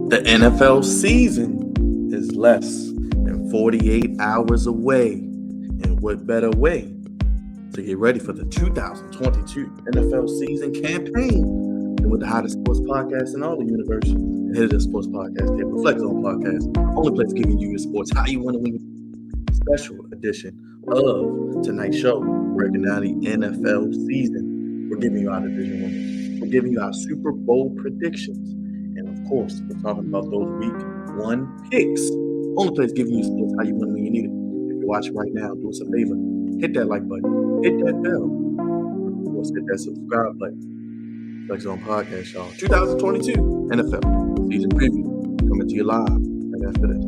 The NFL season is less than 48 hours away. And what better way to get ready for the 2022 NFL season campaign than with the hottest sports podcast in all the universe, the Hit It Sports Podcast table, Flex Zone Podcast, only place giving you your sports how you want to win. Special edition of tonight's show, breaking down the NFL season. We're giving you our division winners. We're giving you our Super Bowl predictions. And of course, we're talking about those week one picks. Only place giving you sports how you win when you need it. If you're watching right now, do us a favor. Hit that like button. Hit that bell. Of course, hit that subscribe button. Flex Zone Podcast, y'all. 2022 NFL season preview coming to you live right after this.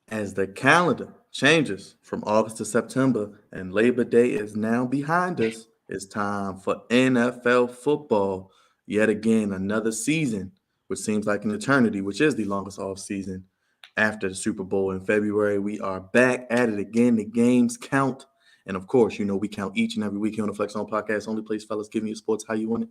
As the calendar changes from August to September and Labor Day is now behind us, it's time for NFL football. Yet again, another season, which seems like an eternity, which is the longest off season after the Super Bowl in February. We are back at it again. The games count. And of course, you know, we count each and every week here on the Flex On Podcast. Only place, fellas, giving you sports how you want it.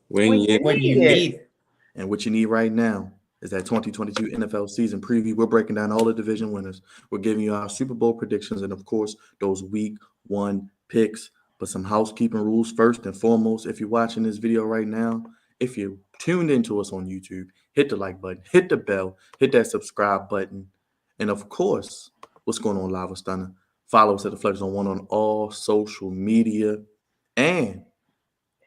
When you need it. And what you need right now is that 2022 NFL season preview. We're breaking down all the division winners. We're giving you our Super Bowl predictions and, of course, those week one picks. But some housekeeping rules first and foremost. If you're watching this video right now, if you're tuned into us on YouTube, hit the like button, hit the bell, hit that subscribe button. And, of course, what's going on live with Stunner? Follow us at the Flex Zone 1 on all social media. And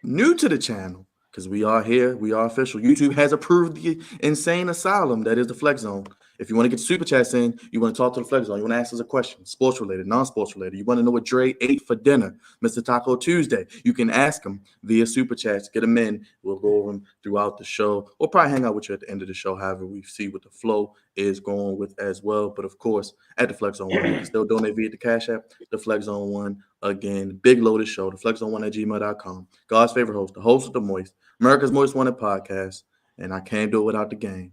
new to the channel, because we are here, we are official. YouTube has approved the insane asylum that is the Flex Zone. If you want to get super chats in, you want to talk to the Flex Zone, you want to ask us a question, sports related, non-sports related, you want to know what Dre ate for dinner, Mr. Taco Tuesday, you can ask him via super chats, get them in. We'll go over them throughout the show. We'll probably hang out with you at the end of the show, however we see what the flow is going with as well. But of course, at the Flex Zone 1, you can still donate via the Cash App, the Flex Zone 1. Again, Big Loaded Show, the flexzone1@gmail.com. God's favorite host, the host of the Moist, America's Most Wanted Podcast, and I can't do it without the game.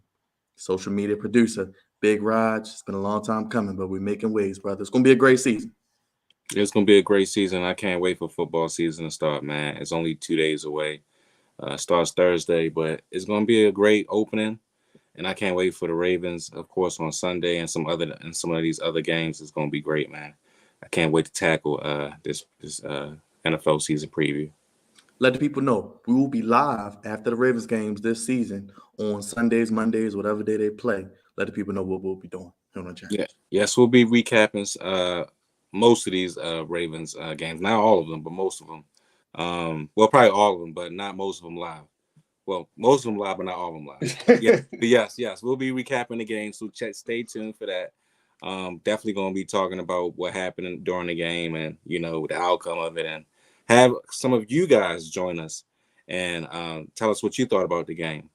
Social media producer, Big Raj. It's been a long time coming, but we're making waves, brother. It's going to be a great season. It's going to be a great season. I can't wait for football season to start, man. It's only 2 days away. Starts Thursday, but it's going to be a great opening, and I can't wait for the Ravens, of course, on Sunday and some of these other games. It's going to be great, man. I can't wait to tackle this NFL season preview. Let the people know we will be live after the Ravens games this season on Sundays, Mondays, whatever day they play. Let the people know what we'll be doing. Yes, we'll be recapping most of these Ravens games. Not all of them, but most of them. Well, probably all of them, but not most of them live. Well, most of them live, but not all of them live. Yes. We'll be recapping the game, so stay tuned for that. Definitely going to be talking about what happened during the game and, you know, the outcome of it, and have some of you guys join us and tell us what you thought about the game.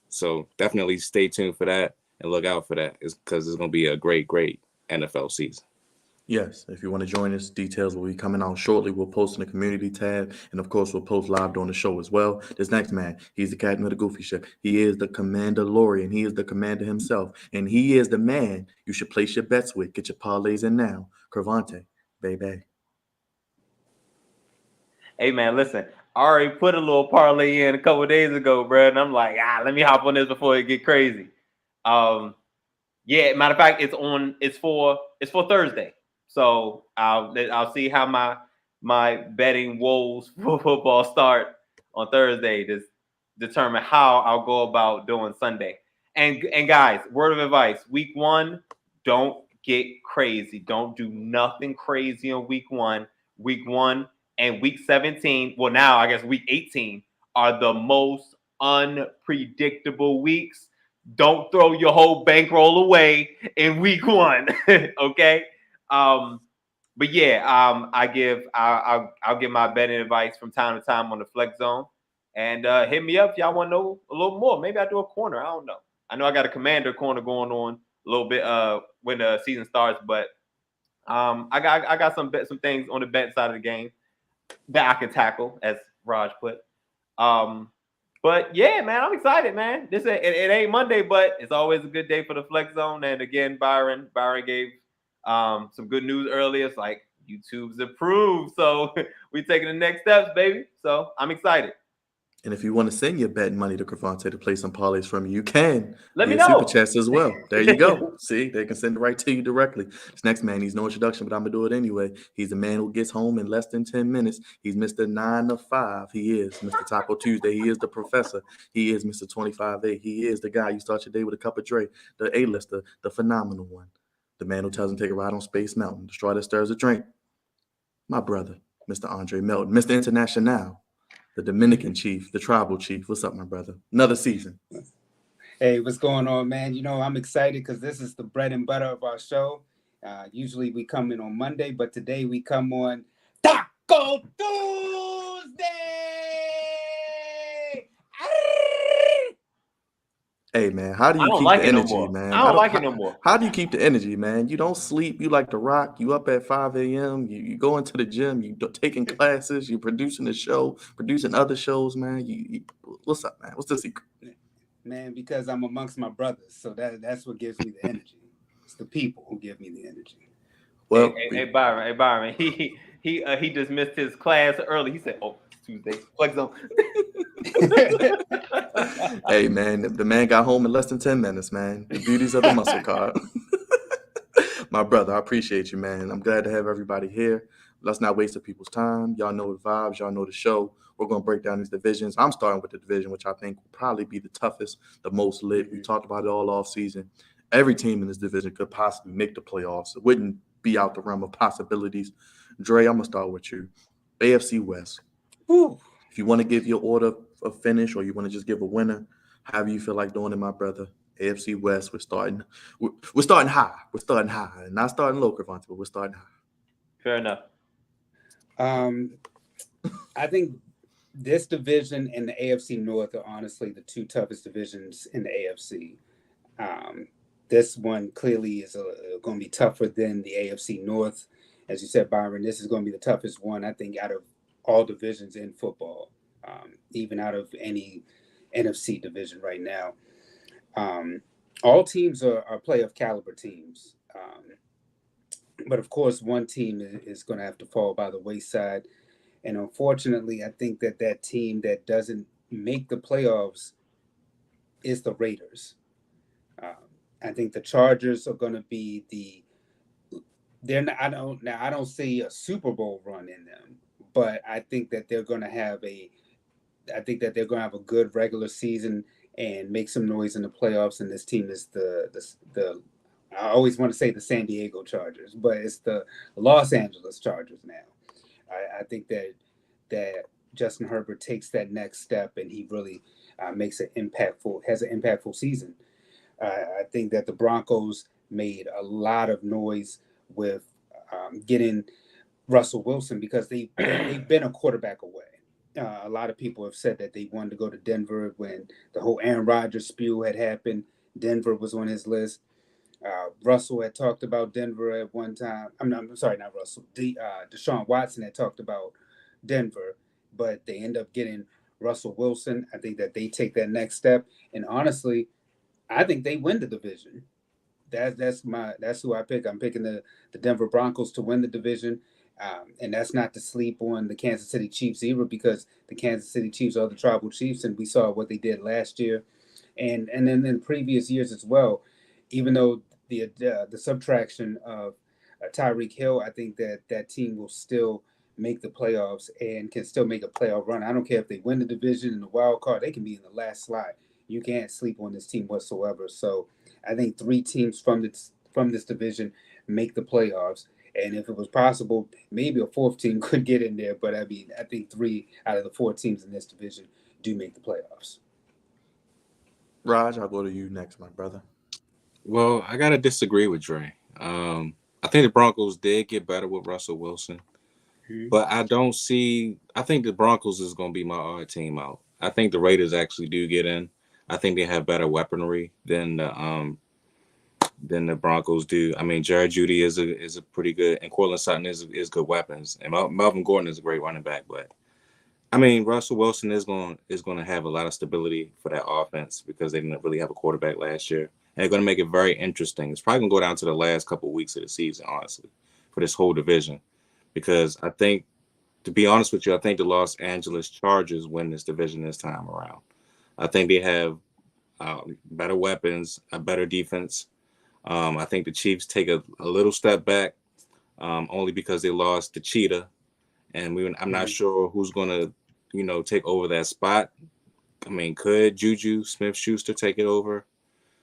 So definitely stay tuned for that and look out for that, because it's going to be a great, great NFL season. Yes, if you want to join us, details will be coming out shortly. We'll post in the community tab, and of course, we'll post live during the show as well. This next man, he's the captain of the Goofy Ship. He is the Commander Lorian. He is the commander himself, and he is the man you should place your bets with. Get your parlays in now. Cravante, baby. Hey, man, listen, I already put a little parlay in a couple of days ago, bro, and I'm like, let me hop on this before it get crazy. Yeah, matter of fact, it's for Thursday. So I'll see how my betting woes for football start on Thursday to determine how I'll go about doing Sunday. And guys, word of advice, week one, don't get crazy. Don't do nothing crazy on week one. Week one and week 17, well, now I guess week 18 are the most unpredictable weeks. don't throw your whole bankroll away in week 1. Okay. But yeah, I'll give my betting advice from time to time on the flex zone, and hit me up if y'all want to know a little more. Maybe I do a corner. I don't know. I know I got a commander corner going on a little bit when the season starts, but I got some things on the bet side of the game that I can tackle, as Raj put. But yeah, man, I'm excited, man. It ain't Monday, but it's always a good day for the flex zone. And again, Byron gave some good news earlier. It's like YouTube's approved, so we taking the next steps, baby. So I'm excited. And if you want to send your betting money to Cravante to play some parlays from you can. Let me via know. Super Chats as well. There you go. See, they can send it right to you directly. This next man needs no introduction, but I'm going to do it anyway. He's a man who gets home in less than 10 minutes. He's Mr. 9 to 5. He is Mr. Taco Tuesday. He is the professor. He is Mr. 25A. He is the guy you start your day with a cup of Dre, the A-lister, the phenomenal one. The man who tells him to take a ride on Space Mountain, the straw that stirs a drink. My brother, Mr. Andre Melton, Mr. International. The Dominican chief, the tribal chief. What's up, my brother? Another season. Hey, what's going on, man? You know, I'm excited because this is the bread and butter of our show. Usually we come in on Monday, but today we come on Taco Tuesday! Hey, man, how do you I don't keep like the it no energy, more. man? I don't like it no more. How do you keep the energy, man? You don't sleep. You like to rock. You up at 5 a.m. You go into the gym. You taking classes. You producing the show, producing other shows, man. What's up, man? What's the secret? Man, because I'm amongst my brothers, so that's what gives me the energy. It's the people who give me the energy. Well, Hey, Byron. He dismissed his class early. He said, "Oh, it's Tuesday. Flex zone." Hey, man, the man got home in less than 10 minutes, man. The beauties of the muscle card. My brother, I appreciate you, man. I'm glad to have everybody here. Let's not waste people's time. Y'all know the vibes. Y'all know the show. We're going to break down these divisions. I'm starting with the division, which I think will probably be the toughest, the most lit. We talked about it all off season. Every team in this division could possibly make the playoffs. It wouldn't be out the realm of possibilities. Dre, I'm going to start with you. AFC West. Woo. If you want to give your order of finish or you want to just give a winner, however you feel like doing it, my brother. AFC West, we're starting high. We're starting high. Not starting low, Cravante, but we're starting high. Fair enough. I think this division and the AFC North are honestly the two toughest divisions in the AFC. This one clearly is going to be tougher than the AFC North. As you said, Byron, this is going to be the toughest one, I think, out of all divisions in football, even out of any NFC division right now. All teams are playoff caliber teams. But of course, one team is going to have to fall by the wayside. And unfortunately, I think that team that doesn't make the playoffs is the Raiders. I think the Chargers are going to be I don't see a Super Bowl run in them, but I think that they're going to have a good regular season and make some noise in the playoffs. And this team is the I always want to say the San Diego Chargers, but it's the Los Angeles Chargers now. I think that Justin Herbert takes that next step and he really has an impactful season. I think that the Broncos made a lot of noise with getting Russell Wilson because they've been a quarterback away. A lot of people have said that they wanted to go to Denver when the whole Aaron Rodgers spew had happened. Denver was on his list. Russell had talked about Denver at one time. I'm sorry, not Russell. Deshaun Watson had talked about Denver, but they end up getting Russell Wilson. I think that they take that next step. And honestly, I think they win the division. That's who I pick. I'm picking the Denver Broncos to win the division. And that's not to sleep on the Kansas City Chiefs either, because the Kansas City Chiefs are the tribal chiefs, and we saw what they did last year, and then in previous years as well. Even though the subtraction of Tyreek Hill, I think that team will still make the playoffs and can still make a playoff run. I don't care if they win the division in the wild card; they can be in the last slot. You can't sleep on this team whatsoever. So I think 3 teams from this division make the playoffs. And if it was possible, maybe a 4th team could get in there. But I mean, I think 3 out of the 4 teams in this division do make the playoffs. Raj, I'll go to you next, my brother. Well, I gotta disagree with Dre. I think the Broncos did get better with Russell Wilson, but I don't see. I think the Broncos is going to be my odd team out. I think the Raiders actually do get in. I think they have better weaponry than the Broncos do. I mean, Jared Judy is a pretty good, and Cortland Sutton is good weapons, and Melvin Gordon is a great running back. But I mean, Russell Wilson is going to have a lot of stability for that offense because they didn't really have a quarterback last year. And they're going to make it very interesting. It's probably going to go down to the last couple of weeks of the season, honestly, for this whole division. Because I think, to be honest with you, I think the Los Angeles Chargers win this division this time around. I think they have better weapons, a better defense. I think the Chiefs take a little step back only because they lost to Cheetah. And I'm not sure who's going to, take over that spot. I mean, could Juju Smith-Schuster take it over?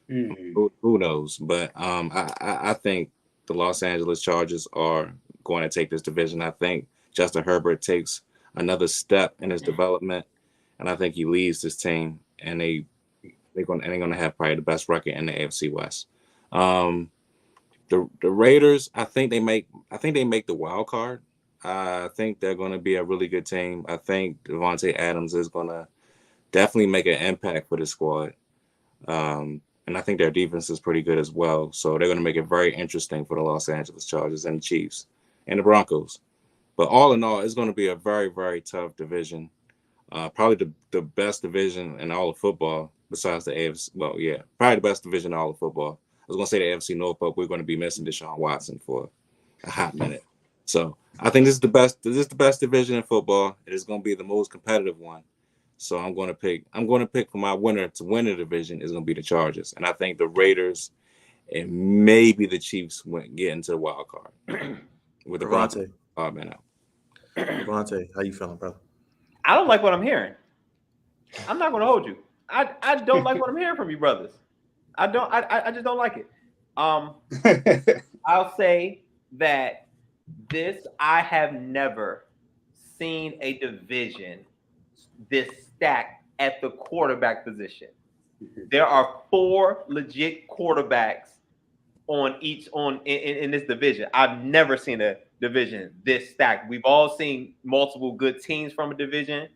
Who knows? But I think the Los Angeles Chargers are going to take this division. I think Justin Herbert takes another step in his development, and I think he leads this team, and they're going to have probably the best record in the AFC West. The Raiders, I think they make the wild card. I think they're going to be a really good team. I think Devontae Adams is going to definitely make an impact for the squad. And I think their defense is pretty good as well. So they're going to make it very interesting for the Los Angeles Chargers and the Chiefs and the Broncos. But all in all, it's going to be a very, very tough division. Probably the best division in all of football besides the AFC. Well, yeah, probably the best division in all of football. I was going to say the AFC North, but we're going to be missing Deshaun Watson for a hot minute. So I think this is the best. This is the best division in football. It is going to be the most competitive one. So I'm going to pick for my winner to win the division is going to be the Chargers, and I think the Raiders and maybe the Chiefs get into the wild card with the Broncos. Man out. Devontae, how you feeling, brother? I don't like what I'm hearing. I'm not going to hold you. I don't like what I'm hearing from you, brothers. I don't. I just don't like it. I'll say that I have never seen a division this stacked at the quarterback position. There are 4 legit quarterbacks in this division. I've never seen a division this stacked. We've all seen multiple good teams from a division,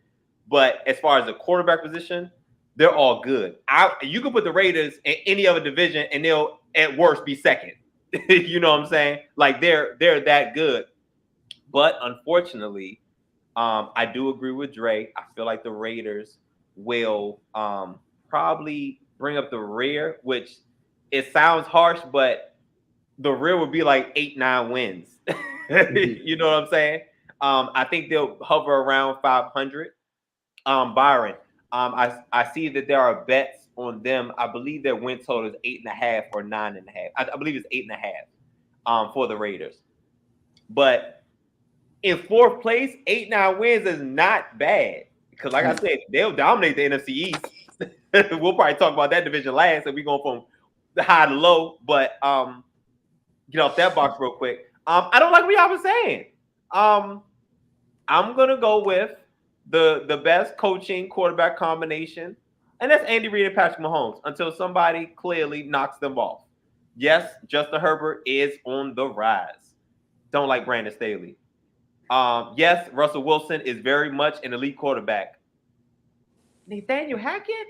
but as far as the quarterback position, they're all good. You can put the Raiders in any other division and they'll at worst be second. You know what I'm saying? Like they're that good. But unfortunately, I do agree with Dre. I feel like the Raiders will probably bring up the rear, which it sounds harsh, but the rear would be like 8-9 wins. You know what I'm saying? I think they'll hover around 500. Byron, I see that there are bets on them. I believe their win total is 8.5 or 9.5. I believe it's 8.5 for the Raiders. But in 4th place, 8-9 wins is not bad. Because like I said, they'll dominate the NFC East. We'll probably talk about that division last, and we're going from the high to low. But get off that box real quick. I don't like what y'all was saying. I'm gonna go with the best coaching quarterback combination, and that's Andy Reid and Patrick Mahomes until somebody clearly knocks them off. Yes, Justin Herbert is on the rise. Don't like Brandon Staley. Yes, Russell Wilson is very much an elite quarterback. Nathaniel Hackett?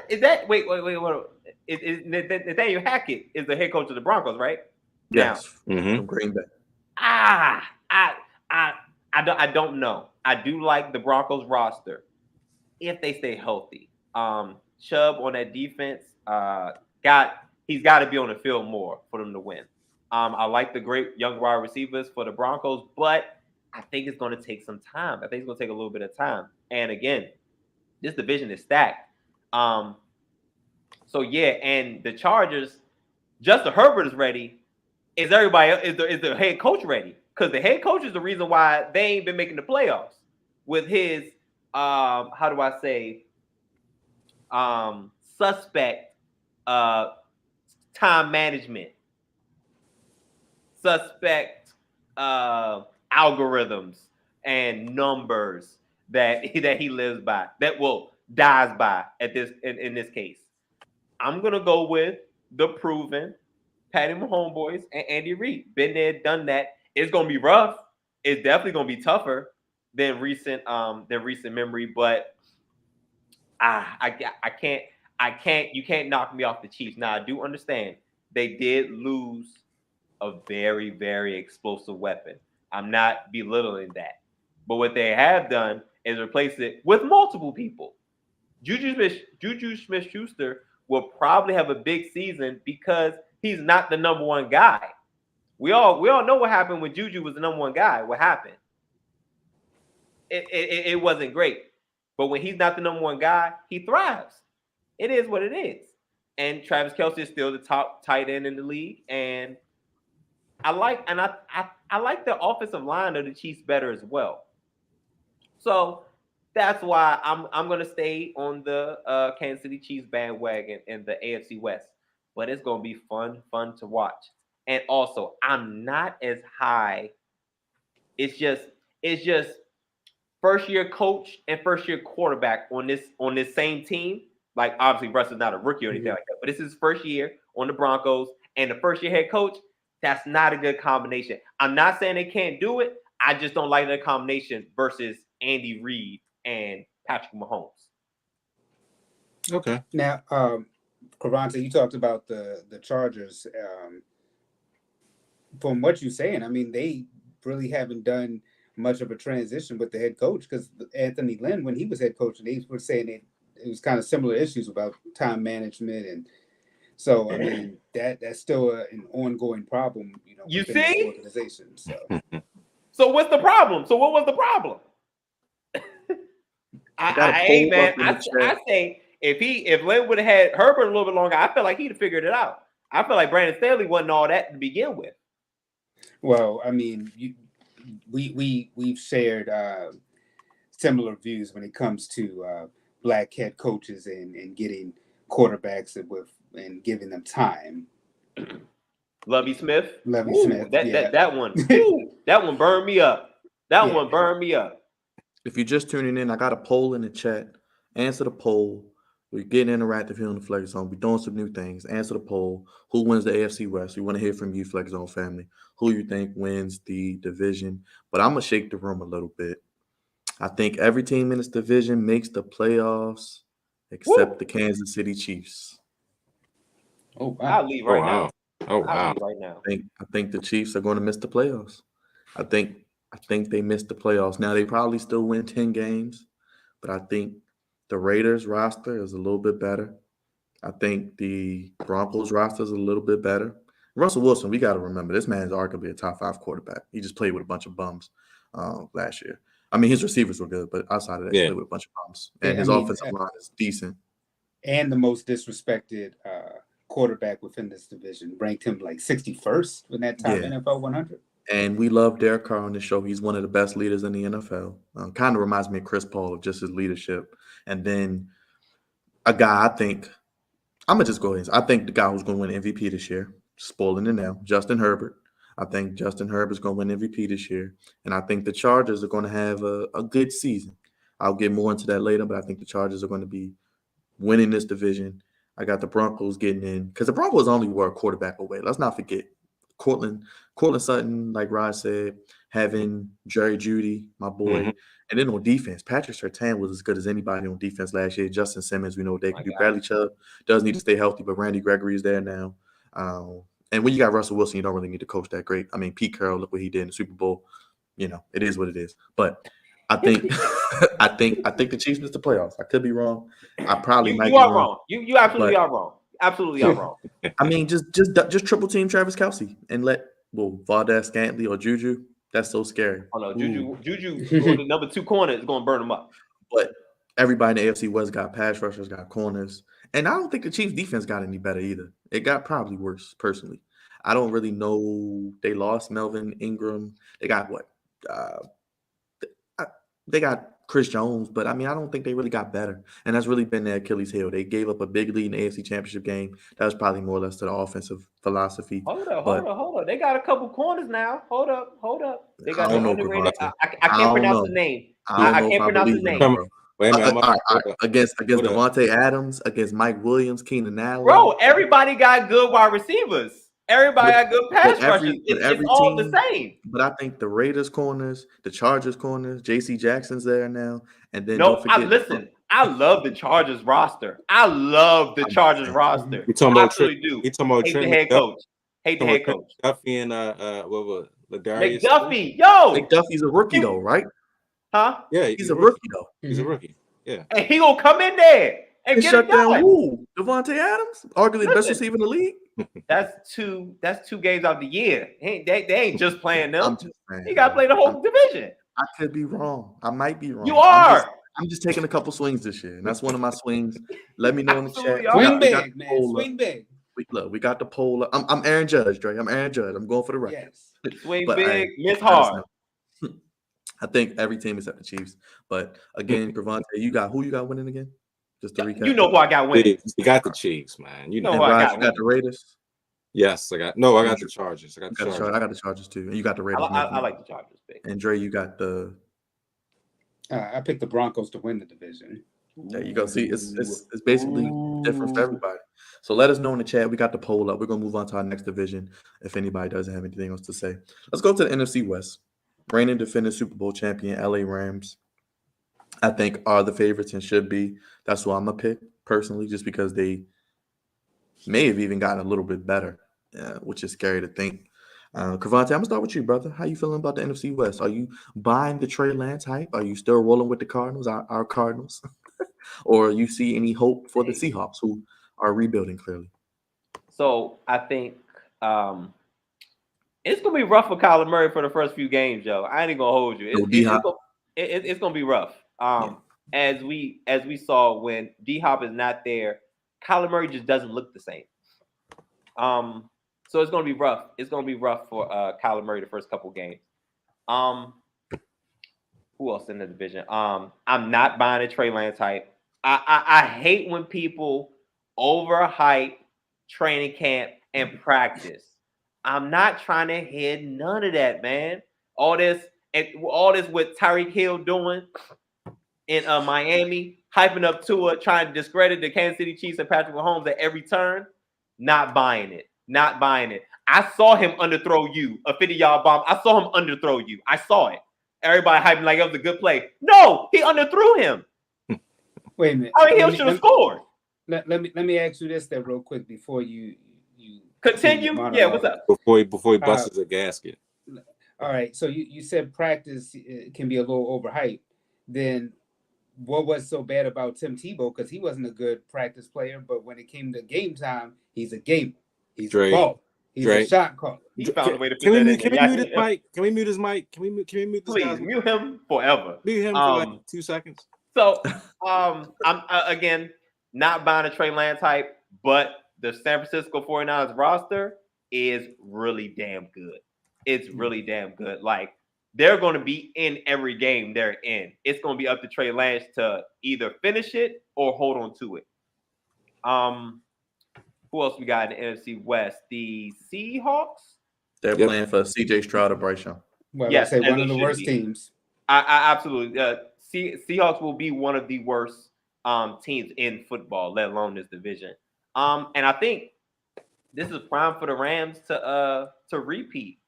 Is that wait. Nathaniel Hackett is the head coach of the Broncos, right? Yes. Now, From Green Bay. I don't know. I do like the Broncos roster if they stay healthy. Chubb on that defense, he's got to be on the field more for them to win. I like the great young wide receivers for the Broncos, but I think it's going to take some time. I think it's going to take a little bit of time. And again, this division is stacked. So yeah, and the Chargers, Justin Herbert is ready. Is everybody is the head coach ready? Because the head coach is the reason why they ain't been making the playoffs with his how do I say suspect time management, suspect algorithms and numbers that he lives by. That will dies by at this in this case. I'm gonna go with the proven Patty Mahomes boys and Andy Reid. Been there, done that. It's gonna be rough. It's definitely gonna be tougher than recent memory, but I can't. You can't knock me off the Chiefs. Now I do understand they did lose a very, very explosive weapon. I'm not belittling that, but what they have done is replace it with multiple people. Juju Smith-Schuster will probably have a big season because he's not the number one guy. We all know what happened when Juju was the number one guy. What happened? It wasn't great. But when he's not the number one guy, he thrives. It is what it is. And Travis Kelce is still the top tight end in the league. And I like the offensive line of the Chiefs better as well. So that's why I'm gonna stay on the Kansas City Chiefs bandwagon in the AFC West. But it's gonna be fun to watch. And also, I'm not as high. It's just first year coach and first year quarterback on this same team. Like obviously Russ is not a rookie or anything like that, but this is his first year on the Broncos and the first year head coach. That's not a good combination. I'm not saying they can't do it. I just don't like that combination versus Andy Reid and Patrick Mahomes. Okay. Now, Caranta, you talked about the Chargers. From what you're saying, I mean, they really haven't done much of a transition with the head coach because Anthony Lynn, when he was head coach, they were saying it was kind of similar issues about time management, and so I mean that's still an ongoing problem, you know. You see, organization. So what's the problem? So what was the problem? I say if Lynn would have had Herbert a little bit longer, I feel like he'd have figured it out. I feel like Brandon Staley wasn't all that to begin with. Well, I mean, we've shared similar views when it comes to black head coaches and getting quarterbacks and giving them time. Lovie Smith. Smith. That one. That one burned me up. That one burned me up. If you're just tuning in, I got a poll in the chat. Answer the poll. We're getting interactive here on the Flex Zone. We're doing some new things. Answer the poll. Who wins the AFC West? We want to hear from you, Flex Zone family. Who you think wins the division? But I'm going to shake the room a little bit. I think every team in this division makes the playoffs except the Kansas City Chiefs. Oh, wow. I'll leave right now. Oh, wow. Right now. I think the Chiefs are going to miss the playoffs. I think they missed the playoffs. Now, they probably still win 10 games, but I think the Raiders roster is a little bit better. I think the Broncos roster is a little bit better. Russell Wilson, we got to remember, this man is arguably a top 5 quarterback. He just played with a bunch of bums last year. I mean, his receivers were good, but outside of that, he played with a bunch of bums. And his offensive line is decent. And the most disrespected quarterback within this division, ranked him like 61st in that top NFL 100. And we love Derek Carr on the show. He's one of the best leaders in the NFL. Kind of reminds me of Chris Paul of just his leadership. And then a guy I think – I'm going to just go ahead. I think the guy who's going to win MVP this year, spoiling it now, Justin Herbert. I think Justin Herbert's going to win MVP this year. And I think the Chargers are going to have a good season. I'll get more into that later, but I think the Chargers are going to be winning this division. I got the Broncos getting in because the Broncos only were a quarterback away. Let's not forget Cortland Sutton, like Rod said, having Jerry Jeudy, my boy. And then on defense, Patrick Surtain was as good as anybody on defense last year. Justin Simmons, we know what they can do. Bradley Chubb does need to stay healthy, but Randy Gregory is there now. And when you got Russell Wilson, you don't really need to coach that great. I mean, Pete Carroll, look what he did in the Super Bowl. You know, it is what it is. But I think I think the Chiefs missed the playoffs. I could be wrong. I probably might be wrong. You absolutely are wrong. Absolutely are wrong. I mean, just triple team Travis Kelce and let Valdez Scantling or Juju. That's so scary. Oh no, Juju the number 2 corner is going to burn them up. But everybody in the AFC West got pass rushers, got corners, and I don't think the Chiefs defense got any better either. It got probably worse, personally. I don't really know. They lost Melvin Ingram. They got what? They got Chris Jones, but I mean, I don't think they really got better. And that's really been their Achilles heel. They gave up a big lead in the AFC Championship game. That was probably more or less to the offensive philosophy. Hold up. They got a couple corners now. Hold up. They got the underrated. I can't pronounce the name. I can't pronounce his name. Wait a minute, all right. Against hold up. Devontae Adams, against Mike Williams, Keenan Allen. Bro, everybody got good wide receivers. Everybody got good pass rushers. It's all the same. But I think the Raiders corners, the Chargers corners, J.C. Jackson's there now, and then No, don't forget. listen. I love the Chargers roster. I love the Chargers roster. You talking about absolutely do. You talking about Hate Trent the head McDuffie? coach. Hate the head coach. Duffy and what was Ladarius? McDuffie, yo, McDuffie's a rookie though, right? huh? Yeah, He's a rookie though. He's a rookie. Yeah, And he gonna come in there and He get shut it down done. who? Devontae Adams, arguably the best Listen. receiver in the league. That's two games out the year. They ain't just playing them. I'm just saying. He got to play the whole division. I could be wrong. I might be wrong. You are. I'm just taking a couple swings this year, and that's one of my swings. Let me know in the chat. Absolutely are. Swing big, man. Swing big. We got the poll. I'm Aaron Judge, Dre. I'm Aaron Judge. I'm going for the record. Yes. Swing But, big, miss I hard. I think every team except the Chiefs. But again, Cravante, you got winning again? Just to recap. You know who I got winning. you got the Chiefs, man. You know. And who I Raj, got you got the Raiders. Yes, I got the Chargers. I got the I Chargers. got the Chargers too. And you got the Raiders. I like the Chargers pick. And Dre, you got the. I picked the Broncos to win the division. There you go. See, it's basically different for everybody. So let us know in the chat. We got the poll up. We're gonna move on to our next division. If anybody doesn't have anything else to say, let's go to the NFC West. Reigning defending Super Bowl champion LA Rams, I think, are the favorites and should be. That's who I'm gonna pick personally, just because they may have even gotten a little bit better, which is scary to think. Cravante, I'm gonna start with you, brother. How you feeling about the NFC West? Are you buying the Trey Lance hype? Are you still rolling with the Cardinals, our Cardinals, or you see any hope for the Seahawks, who are rebuilding clearly? So I think it's gonna be rough for Kyler Murray for the first few games, Joe. I ain't gonna hold you. It's gonna be rough. As we saw when D-Hop is not there, Kyler Murray just doesn't look the same. So it's gonna be rough. It's gonna be rough for Kyler Murray the first couple games. Who else in the division? I'm not buying a Trey Lance hype. I hate when people overhype training camp and practice. I'm not trying to hear none of that, man. All this with Tyreek Hill doing in Miami, hyping up Tua, trying to discredit the Kansas City Chiefs and Patrick Mahomes at every turn. Not buying it. Not buying it. I saw him underthrow you, a 50-yard bomb. I saw him underthrow you. I saw it. Everybody hyping like it was a good play. No, he underthrew him. Wait a minute. I mean, Hill should have scored. Let me ask you this then real quick before you Continue. Yeah, what's up? Before he busts a gasket. All right. So you said practice can be a little overhyped. Then what was so bad about Tim Tebow? Because he wasn't a good practice player, but when it came to game time, he's a gamer. He's a ball. He's a shot caller. He found a way to Can we mute his mic? Can we mute his mic? Can we mute this Please guy's mic? mute him forever. Mute him for like 2 seconds. So I'm again not buying a Trey Lance hype, but the San Francisco 49ers roster is really damn good. It's really damn good. Like, they're going to be in every game they're in. It's going to be up to Trey Lance to either finish it or hold on to it. Who else we got in the NFC West? The Seahawks? They're playing for CJ Stroud or Bryce Young. Well, Yes, I say and one of they the should worst be. teams. I absolutely. Seahawks will be one of the worst teams in football, let alone this division. And I think this is prime for the Rams to repeat.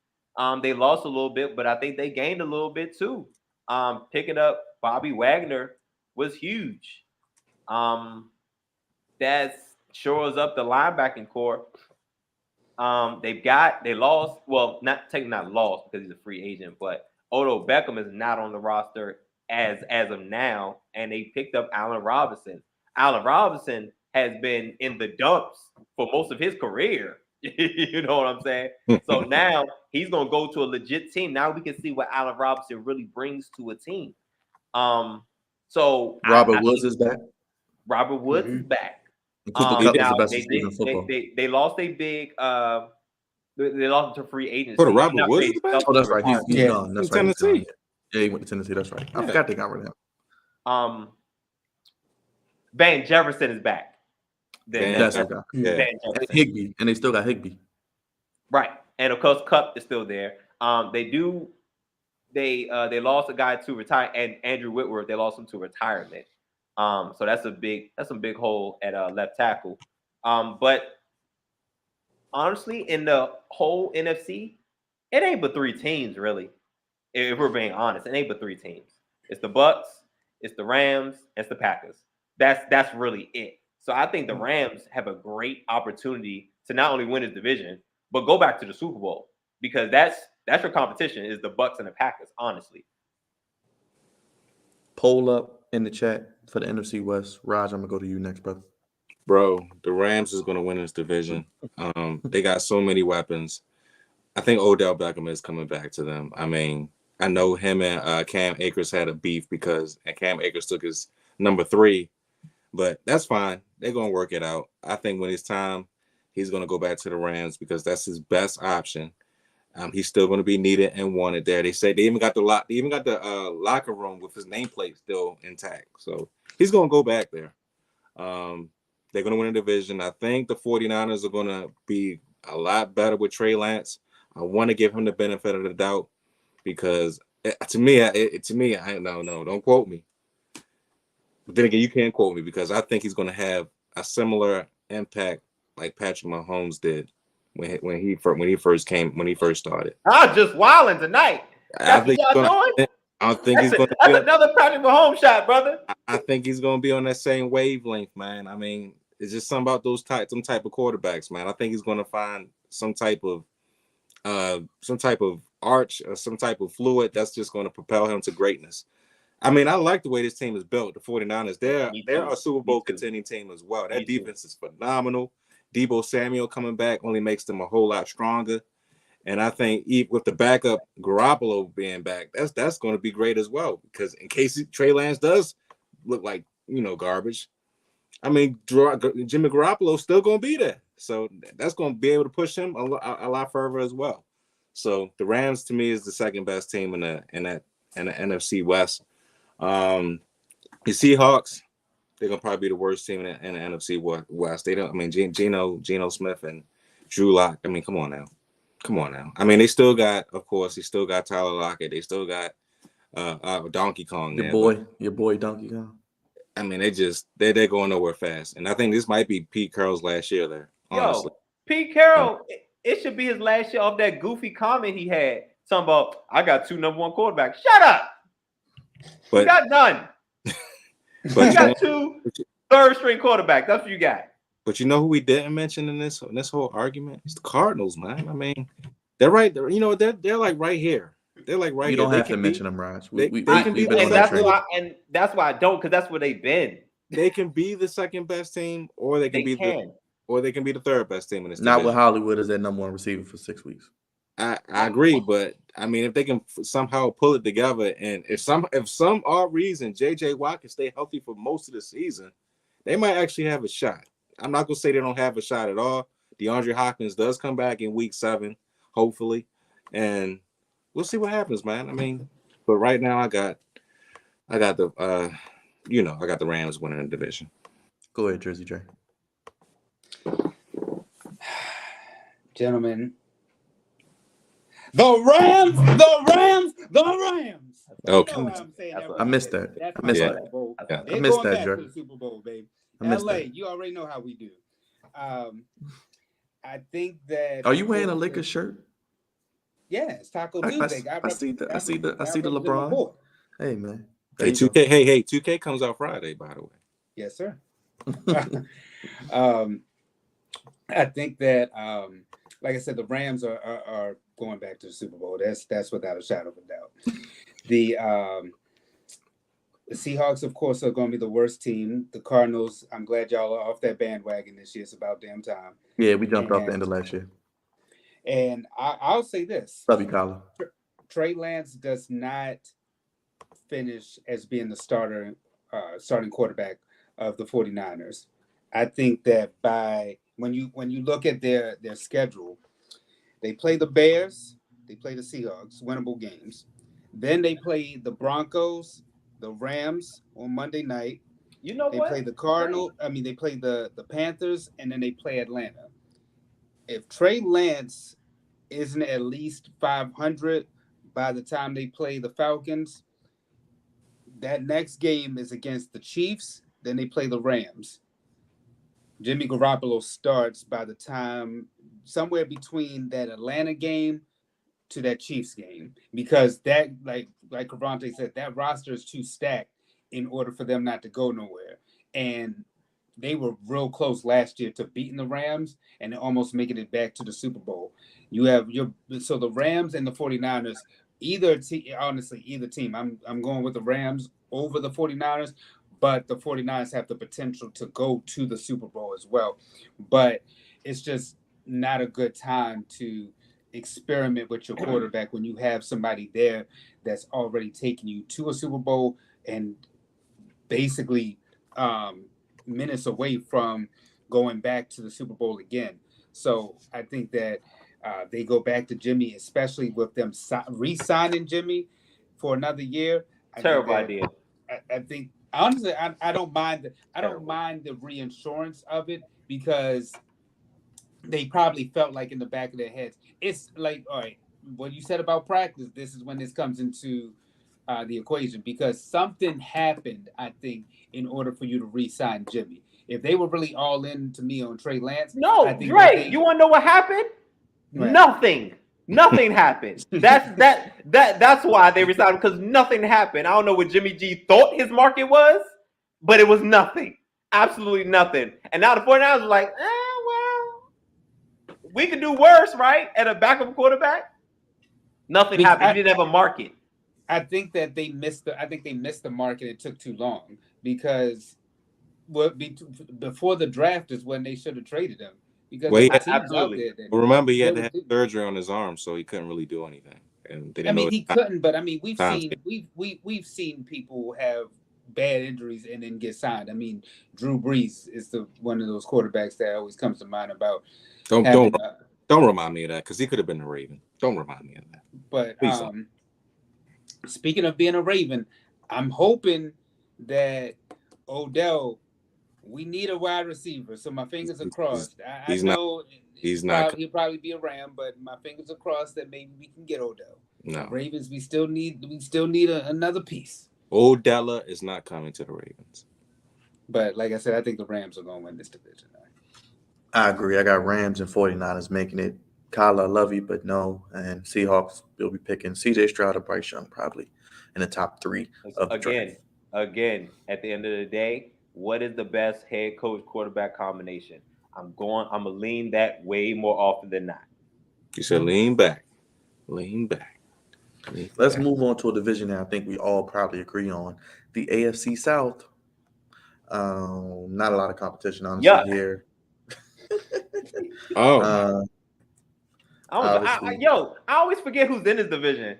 They lost a little bit, but I think they gained a little bit too. Picking up Bobby Wagner was huge. That shores up the linebacking core. They lost. Well, not lost because he's a free agent, but Odell Beckham is not on the roster as of now, and they picked up Allen Robinson. Allen Robinson has been in the dumps for most of his career. You know what I'm saying? So now he's gonna go to a legit team. Now we can see what Allen Robinson really brings to a team. So Robert Woods is back. Robert Woods is back. Cooper Kupp is Now, the best receiver in football. they lost a big they lost to free agency. Hold on, Robert Woods is back? Oh, that's right. He's gone. That's right. He's Tennessee. gone. Yeah, he went to Tennessee. That's right. I forgot they got rid of him. Van Jefferson is back. That's okay. Yeah. Van And Jefferson. Higbee, and they still got Higbee. Right. And of course, Cup is still there. They lost a guy to retire, and Andrew Whitworth, they lost him to retirement. So that's a big hole at left tackle. But honestly, in the whole NFC, it ain't but 3 teams really. If we're being honest, it ain't but 3 teams. It's the Bucks, it's the Rams, it's the Packers. That's really it. So I think the Rams have a great opportunity to not only win this division, but go back to the Super Bowl, because that's your competition, is the Bucks and the Packers, honestly. Poll up in the chat for the NFC West. Raj, I'm gonna go to you next, brother. Bro, the Rams is going to win this division. They got so many weapons. I think Odell Beckham is coming back to them. I mean, I know him and Cam Akers had a beef because Cam Akers took his number 3, but that's fine. They're going to work it out. I think when it's time, he's going to go back to the Rams because that's his best option. He's still going to be needed and wanted there. They say they even got the locker room with his nameplate still intact. So he's going to go back there. They're going to win a division. I think the 49ers are going to be a lot better with Trey Lance. I want to give him the benefit of the doubt because to me, don't quote me. But then again, you can't quote me because I think he's going to have a similar impact like Patrick Mahomes did when he first started. I'm just wilding tonight. That's what y'all doing? I don't think he's going to. That's another Patrick Mahomes shot, brother. I think he's going to be on that same wavelength, man. I mean, it's just something about some type of quarterbacks, man. I think he's going to find some type of arch or some type of fluid that's just going to propel him to greatness. I mean, I like the way this team is built. The 49ers, they're a Super Bowl contending team as well. That defense is phenomenal. Debo Samuel coming back only makes them a whole lot stronger. And I think with the backup Garoppolo being back, that's going to be great as well. Because in case Trey Lance does look like garbage, I mean, Jimmy Garoppolo's still going to be there. So that's going to be able to push him a lot further as well. So the Rams, to me, is the second best team in the NFC West. The Seahawks, they're going to probably be the worst team in the NFC West. They don't. I mean, Geno Smith and Drew Lock. I mean, come on now. I mean, they still got Tyler Lockett. They still got Donkey Kong. Your boy Donkey Kong. I mean, they're going nowhere fast, and I think this might be Pete Carroll's last year there. Honestly. Yo, Pete Carroll, it should be his last year off that goofy comment he had. Talking about, I got 2 number 1 quarterbacks. Shut up. You got none. But you got 2 third-string quarterbacks. That's what you got. But you know who we didn't mention in this whole argument? It's the Cardinals, man. I mean, they're right there. They're like right here. They're like right here. You don't have to mention them, Raj. That's why I don't, because that's where they've been. They can be the second best team, or they can be the third best team in this. Not division. with Hollywood as their number 1 receiver for 6 weeks. I agree, but I mean, if they can somehow pull it together, and if some odd reason JJ Watt can stay healthy for most of the season, they might actually have a shot. I'm not gonna say they don't have a shot at all. DeAndre Hopkins does come back in week 7, hopefully, and we'll see what happens, man. I mean, but right now I got the Rams winning the division. Go ahead, Jersey Dre. Gentlemen, the Rams. Okay. I missed that. That's I missed my that. Super Bowl. Yeah. They're I missed going that, back Dre. to the Super Bowl, baby. I missed LA, that. you already know how we do. I think that. Are you wearing a Lakers shirt? Yeah, it's Taco I Tuesday. see the LeBron. Hey man. Hey, 2K. Hey, 2K comes out Friday, by the way. Yes, sir. I think that, like I said, the Rams are going back to the Super Bowl. That's without a shadow of a doubt. The Seahawks, of course, are going to be the worst team. The Cardinals, I'm glad y'all are off that bandwagon this year. It's about damn time. Yeah, we jumped off the end of last year. And I'll say this. Love you, Kyler. Trey Lance does not finish as being the starting quarterback of the 49ers. I think that when you look at their schedule, they play the Bears, they play the Seahawks, winnable games. Then they play the Broncos, the Rams on Monday night. You know they play the Cardinals. I mean, they play the Panthers, and then they play Atlanta. If Trey Lance isn't at least 500 by the time they play the Falcons, that next game is against the Chiefs, then they play the Rams. Jimmy Garoppolo starts by the time somewhere between that Atlanta game to that Chiefs game, because that, like Cavante said, that roster is too stacked in order for them not to go nowhere. And they were real close last year to beating the Rams and almost making it back to the Super Bowl. So the Rams and the 49ers, either team. I'm going with the Rams over the 49ers, but the 49ers have the potential to go to the Super Bowl as well. But it's just not a good time to experiment with your quarterback when you have somebody there that's already taken you to a Super Bowl and basically minutes away from going back to the Super Bowl again. So I think that they go back to Jimmy, especially with them re-signing Jimmy for another year. Terrible idea. I think honestly, I don't mind. I don't mind the reinsurance of it, because they probably felt like in the back of their heads, it's like, all right, what you said about practice, this is when this comes into the equation, because something happened, I think, in order for you to re-sign Jimmy. If they were really all in to me on Trey Lance, no, I think Dre, you want to know what happened? Right. Nothing happened. That's why they resigned, because nothing happened. I don't know what Jimmy G thought his market was, but it was nothing, absolutely nothing. And now the 49ers are like, well, we could do worse, right? At a backup quarterback, nothing happened. You didn't have a market. I think that they missed the market. It took too long, because before the draft is when they should have traded him. Because absolutely. Remember, he had to have surgery on his arm, so he couldn't really do anything. And they didn't he couldn't. But I mean, we've seen people have bad injuries and then get signed. I mean, Drew Brees is one of those quarterbacks that always comes to mind about. Don't remind me of that, because he could have been a Raven. Don't remind me of that. But speaking of being a Raven, I'm hoping that Odell. We need a wide receiver, so my fingers are crossed. I know he'll probably be a Ram, but my fingers are crossed that maybe we can get Odell. No, Ravens, we still need another piece. Odell is not coming to the Ravens. But like I said, I think the Rams are going to win this division. I agree. I got Rams and 49ers making it. Kyle, I love you, but no. And Seahawks, we'll be picking CJ Stroud or Bryce Young probably in the top 3 of the draft. Again, at the end of the day, what is the best head coach quarterback combination? I'm gonna lean that way more often than not. You said lean back. Let's move on to a division that I think we all probably agree on. The AFC South. Not a lot of competition, honestly, here. I always forget who's in this division.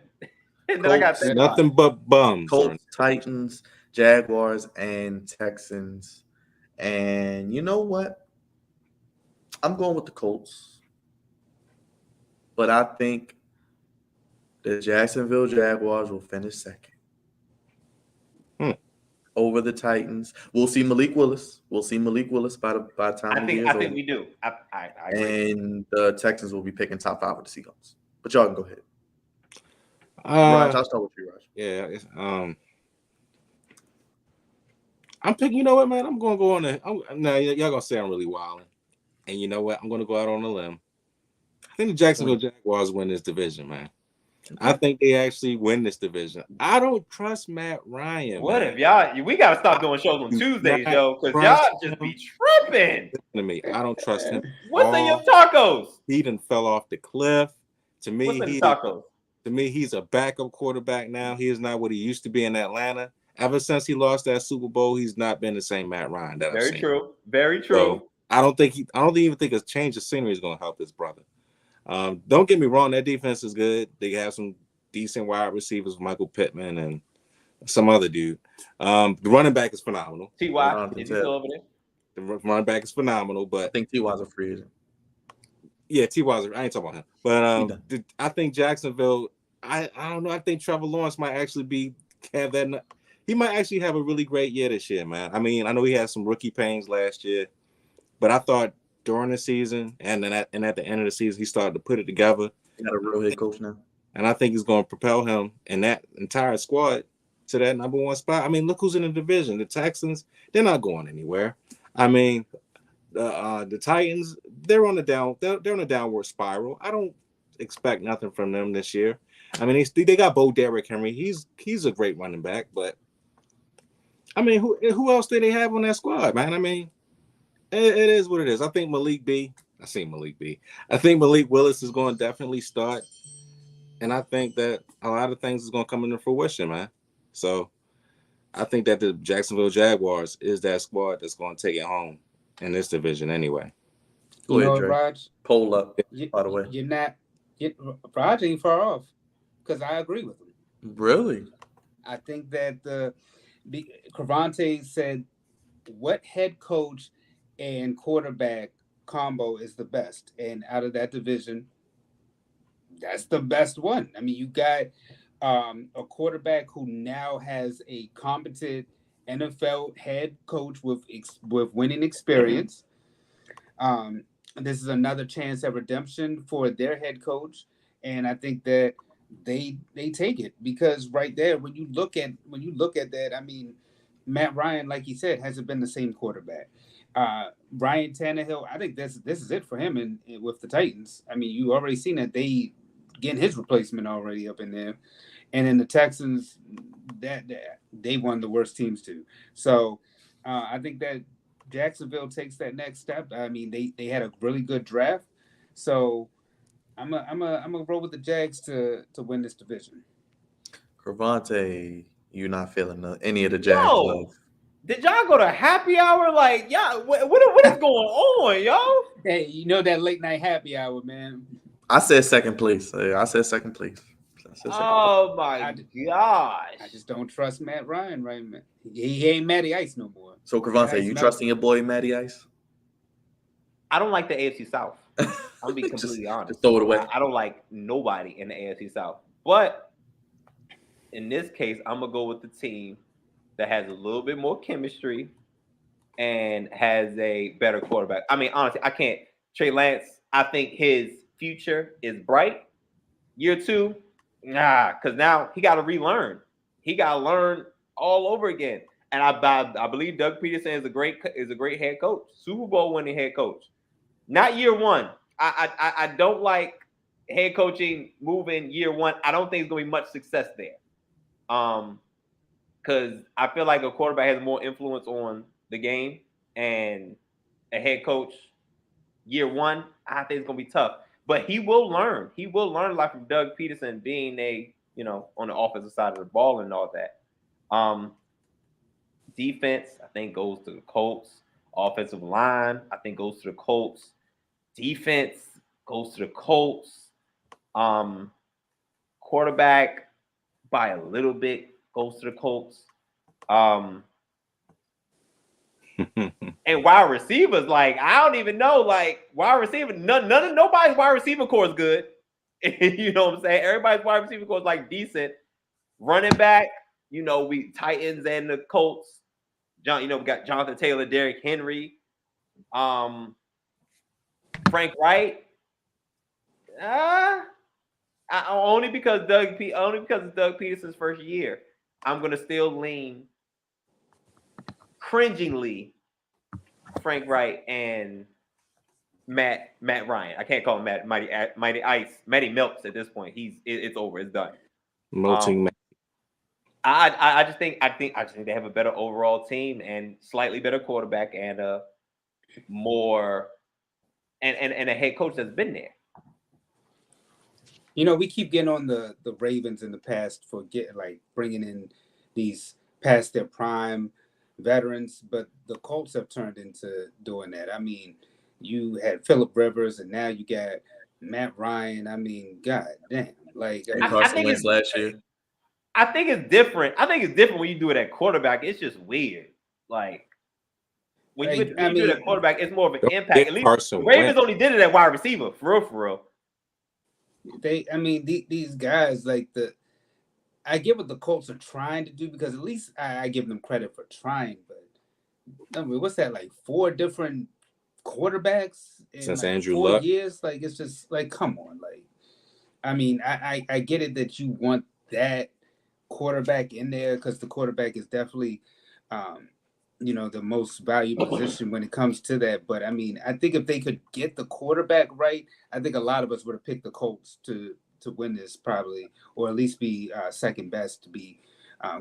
And then I got nothing but bums. Colts, Titans, Jaguars, and Texans. And you know what? I'm going with the Colts. But I think the Jacksonville Jaguars will finish second. Over the Titans. We'll see Malik Willis. By the time I think we do. I agree. And the Texans will be picking top 5 with the Seahawks. But y'all can go ahead. Raj, I'll start with you, Raj. Yeah. I'm picking. You know what, man? I'm gonna go on there. Y'all gonna say I'm really wilding, and you know what? I'm gonna go out on a limb. I think the Jacksonville Jaguars win this division, man. I think they actually win this division. I don't trust Matt Ryan. What if y'all? We gotta stop doing shows on Tuesdays, yo, because y'all just be tripping. To me, I don't trust him. What's in your tacos? He done fell off the cliff. To me, what's in tacos? To me, he's a backup quarterback now. He is not what he used to be in Atlanta. Ever since he lost that Super Bowl, he's not been the same Matt Ryan. Very true. Very true. So, I don't even think a change of scenery is going to help his brother. Don't get me wrong, that defense is good. They have some decent wide receivers, Michael Pittman and some other dude. The running back is phenomenal. T.Y. is he still over there? The running back is phenomenal, but I think T.Y.'s a free agent. Yeah, T.Y.'s. I ain't talking about him, but I think Jacksonville. I don't know. I think Trevor Lawrence might actually have that. He might actually have a really great year this year, man. I mean, I know he had some rookie pains last year, but I thought during the season and at the end of the season, he started to put it together. He got a real head coach now. And I think he's going to propel him and that entire squad to that number one spot. I mean, look who's in the division. The Texans, they're not going anywhere. I mean, the Titans, they're on a downward spiral. I don't expect nothing from them this year. I mean, they got Bo Derrick Henry. He's a great running back, but I mean, who else did they have on that squad, man? I mean, it is what it is. I think Malik Willis is going to definitely start, and I think that a lot of things is going to come into fruition, man. So I think that the Jacksonville Jaguars is that squad that's going to take it home in this division anyway. Go ahead, know, Dre. Raj, Poll up, by the way. Raj ain't far off because I agree with him. Really? I think that Cravante said, what head coach and quarterback combo is the best? And out of that division, that's the best one. I mean, you got a quarterback who now has a competent NFL head coach with winning experience. This is another chance at redemption for their head coach, and I think that they take it because right there, when you look at that, I mean, Matt Ryan, like he said, hasn't been the same quarterback. Ryan Tannehill, I think this is it for him and with the Titans. I mean, you already seen that they getting his replacement already up in there, and in the Texans, that they won the worst teams too. So I think that Jacksonville takes that next step. I mean, they had a really good draft, so I'm gonna roll with the Jags to win this division. Cravante, you not feeling any of the Jags love? Did y'all go to happy hour? Like, y'all, what is going on, yo? Hey, you know that late night happy hour, man. I said second place. I said second place. Oh my gosh! I just don't trust Matt Ryan, right, man? He ain't Matty Ice no more. So Cravante, you trusting your boy Matty Ice? I don't like the AFC South. I'll be completely honest. Just throw it away. I don't like nobody in the AFC South. But in this case, I'm gonna go with the team that has a little bit more chemistry and has a better quarterback. I mean, honestly, I can't. Trey Lance, I think his future is bright. Year 2, because now he got to relearn. He got to learn all over again. And I believe Doug Peterson is a great head coach, Super Bowl winning head coach. Not year 1. I don't like head coaching moving year 1. I don't think there's gonna be much success there. Because I feel like a quarterback has more influence on the game, and a head coach year 1, I think it's gonna be tough. But he will learn. He will learn a lot from Doug Peterson being on the offensive side of the ball and all that. Defense, I think, goes to the Colts. Offensive line, I think, goes to the Colts. Defense goes to the Colts. Quarterback, by a little bit, goes to the Colts. And wide receivers, like, I don't even know, like, wide receiver, nobody's wide receiver core is good. You know what I'm saying? Everybody's wide receiver core is like decent. Running back, we Titans and the Colts. We got Jonathan Taylor, Derrick Henry, Frank Wright. Only because it's Doug Peterson's first year, I'm gonna still lean cringingly Frank Wright and Matt Ryan. I can't call him Mighty Ice. Matty Melts at this point. It's over. It's done. Melting. I just think they have a better overall team and slightly better quarterback and a head coach that's been there. We keep getting on the Ravens in the past for bringing in these past their prime veterans, but the Colts have turned into doing that. I mean, you had Phillip Rivers, and now you got Matt Ryan. I mean, god damn, like Carson Wentz last year. I think it's different. When you do it at quarterback. It's just weird. Like when you do it at quarterback, it's more of an impact. At least the Ravens only did it at wide receiver, for real. These guys, I get what the Colts are trying to do, because at least I give them credit for trying. But what's that, like 4 different quarterbacks since like Andrew 4 Luck? years? Like, it's just like, come on. Like, I get it that you want that quarterback in there because the quarterback is definitely, the most valuable position when it comes to that. But I mean, I think if they could get the quarterback right, I think a lot of us would have picked the Colts to win this probably, or at least be second best to be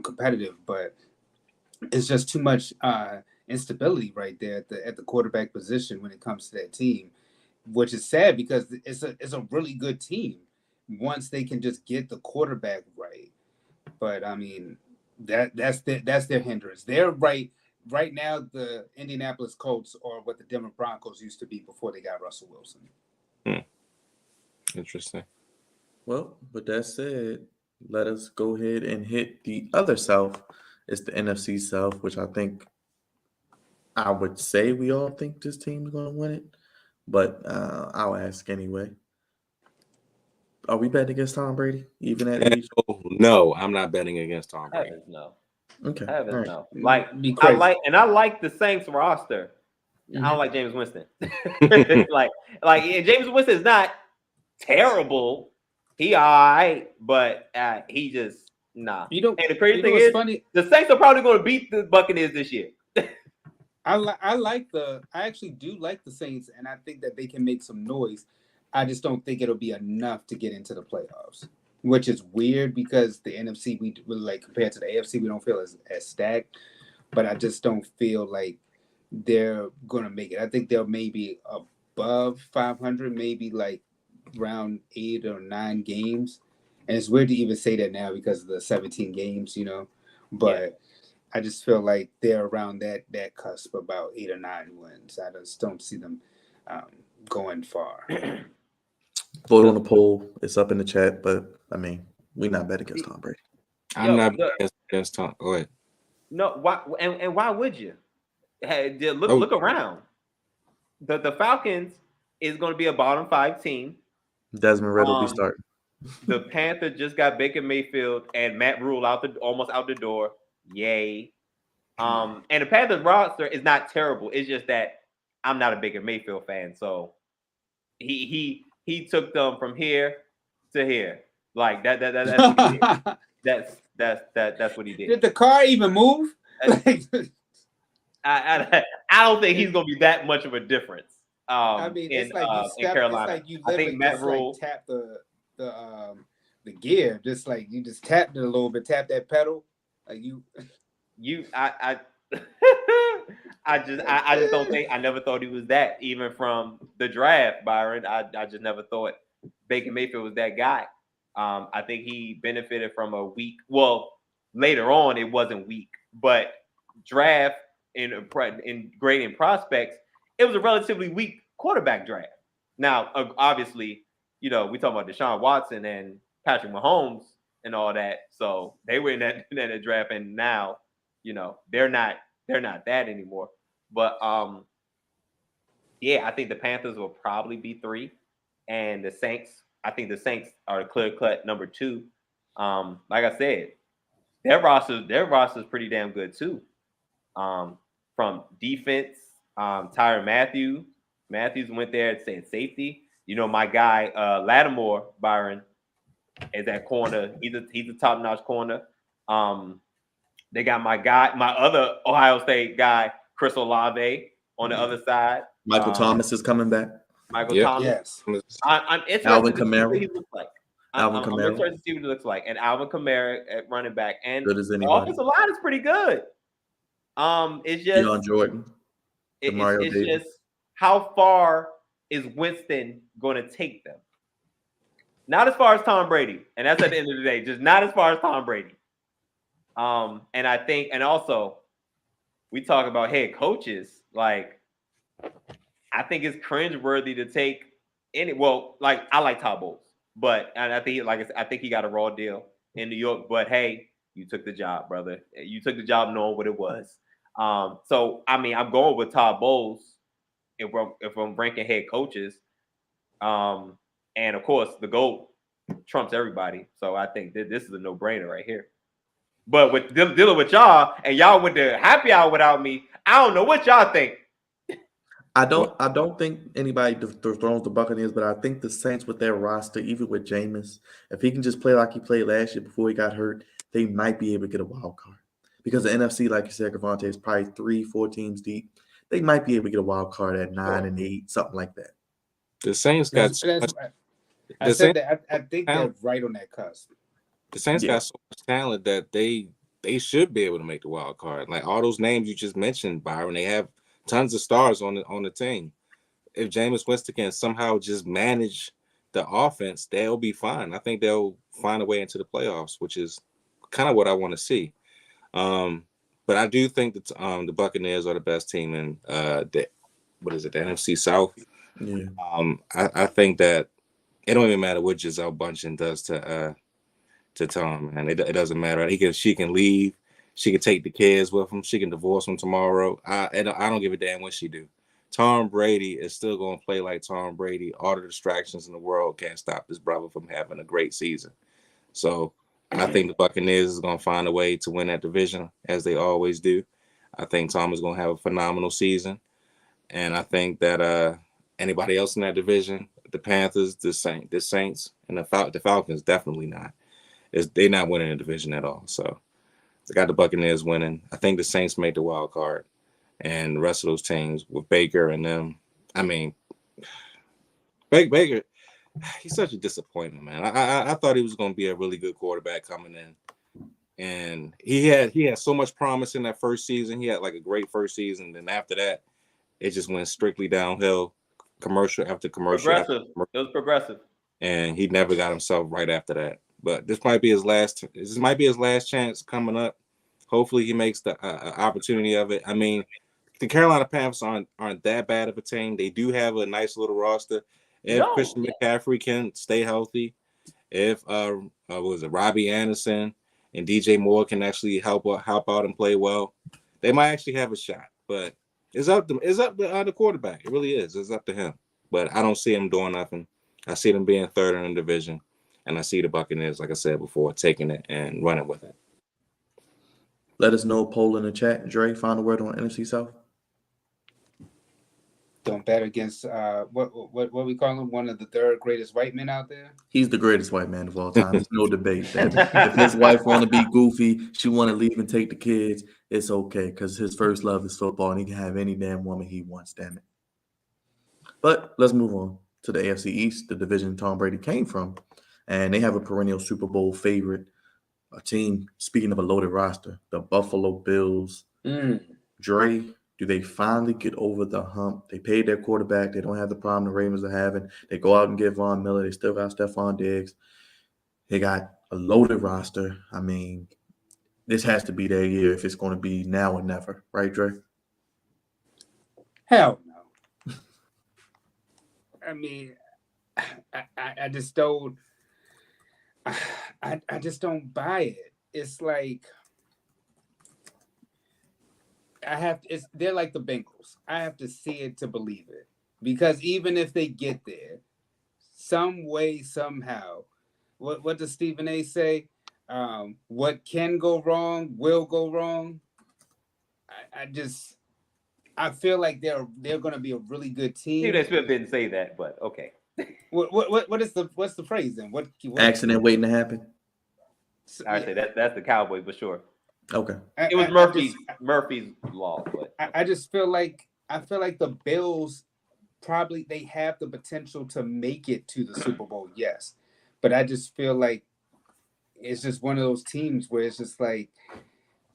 competitive. But it's just too much instability right there at the quarterback position when it comes to that team, which is sad because it's a really good team once they can just get the quarterback right. But I mean, that's their hindrance. They're right now. The Indianapolis Colts are what the Denver Broncos used to be before they got Russell Wilson. Interesting. Well, with that said, let us go ahead and hit the other South. It's the NFC South, which I think I would say we all think this team is going to win it, but I'll ask anyway. Are we betting against Tom Brady, even at age? No, I'm not betting against Tom Brady. Heavens no. Okay. Heavens all right. no. Like Be I crazy. like the Saints roster. I don't like James Winston. like James Winston is not terrible. He all right, but he just nah. And the crazy thing is, funny? the Saints are probably going to beat the Buccaneers this year. I actually do like the Saints, and I think that they can make some noise. I just don't think it'll be enough to get into the playoffs, which is weird because the NFC we like compared to the AFC we don't feel as stacked, but I just don't feel like they're gonna make it. I think they'll maybe above 500, maybe like around 8 or 9 games, and it's weird to even say that now because of the 17 games, but. Yeah. I just feel like they're around that cusp, about 8 or 9 wins. I just don't see them going far. Vote on the poll. It's up in the chat, but I mean, we're not betting against Tom Brady. I'm not betting against Tom. Go ahead. No, why and why would you? Hey, look around. The Falcons is going to be a bottom 5 team. Desmond Ridder will be starting. The Panthers just got Baker Mayfield and Matt Rule almost out the door. Yay. And the Panthers roster is not terrible. It's just that I'm not a Baker Mayfield fan, so he took them from here to here. Like that's what he did. That's what he did. Did the car even move? I don't think he's gonna be that much of a difference. I mean, it's like in Carolina. It's like you I think Matt Rule like tap the gear, just like you just tapped it a little bit, tap that pedal. Like I just don't think. I never thought he was that. Even from the draft, Byron, I just never thought Baker Mayfield was that guy. I think he benefited from a weak. Well, later on it wasn't weak, but draft in grading prospects, it was a relatively weak quarterback draft. Now, obviously, we talking about Deshaun Watson and Patrick Mahomes and all that. So they were in that draft, and now, they're not that anymore. But I think the Panthers will probably be 3, and the Saints. I think the Saints are a clear-cut number 2. Like I said, their roster is pretty damn good too. From defense, Tyrann Matthews went there and said safety. My guy Lattimore, Byron, is that corner. He's a top-notch corner. They got my other Ohio State guy, Chris Olave, on the other side. Michael Thomas is coming back. Thomas. Yes. I'm interested Alvin to see Kamara. what he looks like. I'm interested to see what he looks like. And Alvin Kamara at running back. And Good as the anybody. offensive line is pretty good. It's just Deion Jordan. It's just how far is Winston going to take them? Not as far as Tom Brady, and that's at the end of the day, just not as far as Tom Brady. And I think, and also, we talk about head coaches. Like, I think it's cringeworthy to take any. Well, like I like Todd Bowles, but I think he got a raw deal in New York. But hey, you took the job, brother. You took the job knowing what it was. So I mean, I'm going with Todd Bowles if I'm ranking head coaches. And of course, the GOAT trumps everybody. So I think this is a no-brainer right here. But with dealing with y'all and y'all with the happy hour without me, I don't know what y'all think. I don't think anybody throws the Buccaneers, but I think the Saints with their roster, even with Jameis, if he can just play like he played last year before he got hurt, they might be able to get a wild card. Because the NFC, like you said, Cavante, is probably 3-4 teams deep. They might be able to get a wild card at 9 and 8, something like that. The Saints got so much, I the said Saints, that. I think they're talent. right on that cusp. The Saints got so much talent that they should be able to make the wild card. Like all those names you just mentioned, Byron, they have tons of stars on the team. If Jameis Winston can somehow just manage the offense, they'll be fine. I think they'll find a way into the playoffs, which is kind of what I want to see. But I do think that the Buccaneers are the best team in the NFC South. Yeah. I think that it don't even matter what Giselle Bundchen does to Tom, man. It doesn't matter. She can leave. She can take the kids with him. She can divorce him tomorrow. I don't give a damn what she do. Tom Brady is still going to play like Tom Brady. All the distractions in the world can't stop this brother from having a great season. So I think the Buccaneers is going to find a way to win that division, as they always do. I think Tom is going to have a phenomenal season. And I think that anybody else in that division, the Panthers, the Saints, and the Falcons, definitely not. They're not winning the division at all. So they got the Buccaneers winning. I think the Saints made the wild card. And the rest of those teams with Baker and them, I mean, Baker, he's such a disappointment, man. I thought he was going to be a really good quarterback coming in, and he had so much promise in that first season. He had like a great first season. Then after that, it just went strictly downhill, commercial after commercial. Progressive. It was progressive, and he never got himself right after that. But this might be his last. This might be his last chance coming up. Hopefully, he makes the opportunity of it. I mean, the Carolina Panthers aren't that bad of a team. They do have a nice little roster. If Christian McCaffrey can stay healthy, if Robbie Anderson and DJ Moore can actually help out and play well, they might actually have a shot. But it's up to the quarterback. It really is. It's up to him. But I don't see him doing nothing. I see them being third in the division, and I see the Buccaneers, like I said before, taking it and running with it. Let us know, poll in the chat. Dre, final word on NFC South. Don't bet against what we call him, one of the third greatest white men out there. He's the greatest white man of all time. There's no debate. If his wife want to be goofy, she want to leave and take the kids, it's okay because his first love is football and he can have any damn woman he wants, damn it. But let's move on to the AFC East, the division Tom Brady came from. And they have a perennial Super Bowl favorite, a team, speaking of a loaded roster, the Buffalo Bills. Dre, do they finally get over the hump? They paid their quarterback. They don't have the problem the Ravens are having. They go out and get Von Miller. They still got Stephon Diggs. They got a loaded roster. I mean, this has to be their year if it's going to be now or never. Right, Dre? Hell no. I mean, I just don't. I just don't buy it. It's like they're like the Bengals. I have to see it to believe it. Because even if they get there, some way, somehow, what does Stephen A say? What can go wrong will go wrong. I feel like they're going to be a really good team. Stephen A. Smith didn't say that, but okay. What's the phrase then? What accident waiting to happen? I say that's the Cowboys, but sure. Okay. It was Murphy's law, but I just feel like the Bills probably they have the potential to make it to the Super Bowl, yes. But I just feel like it's just one of those teams where it's just like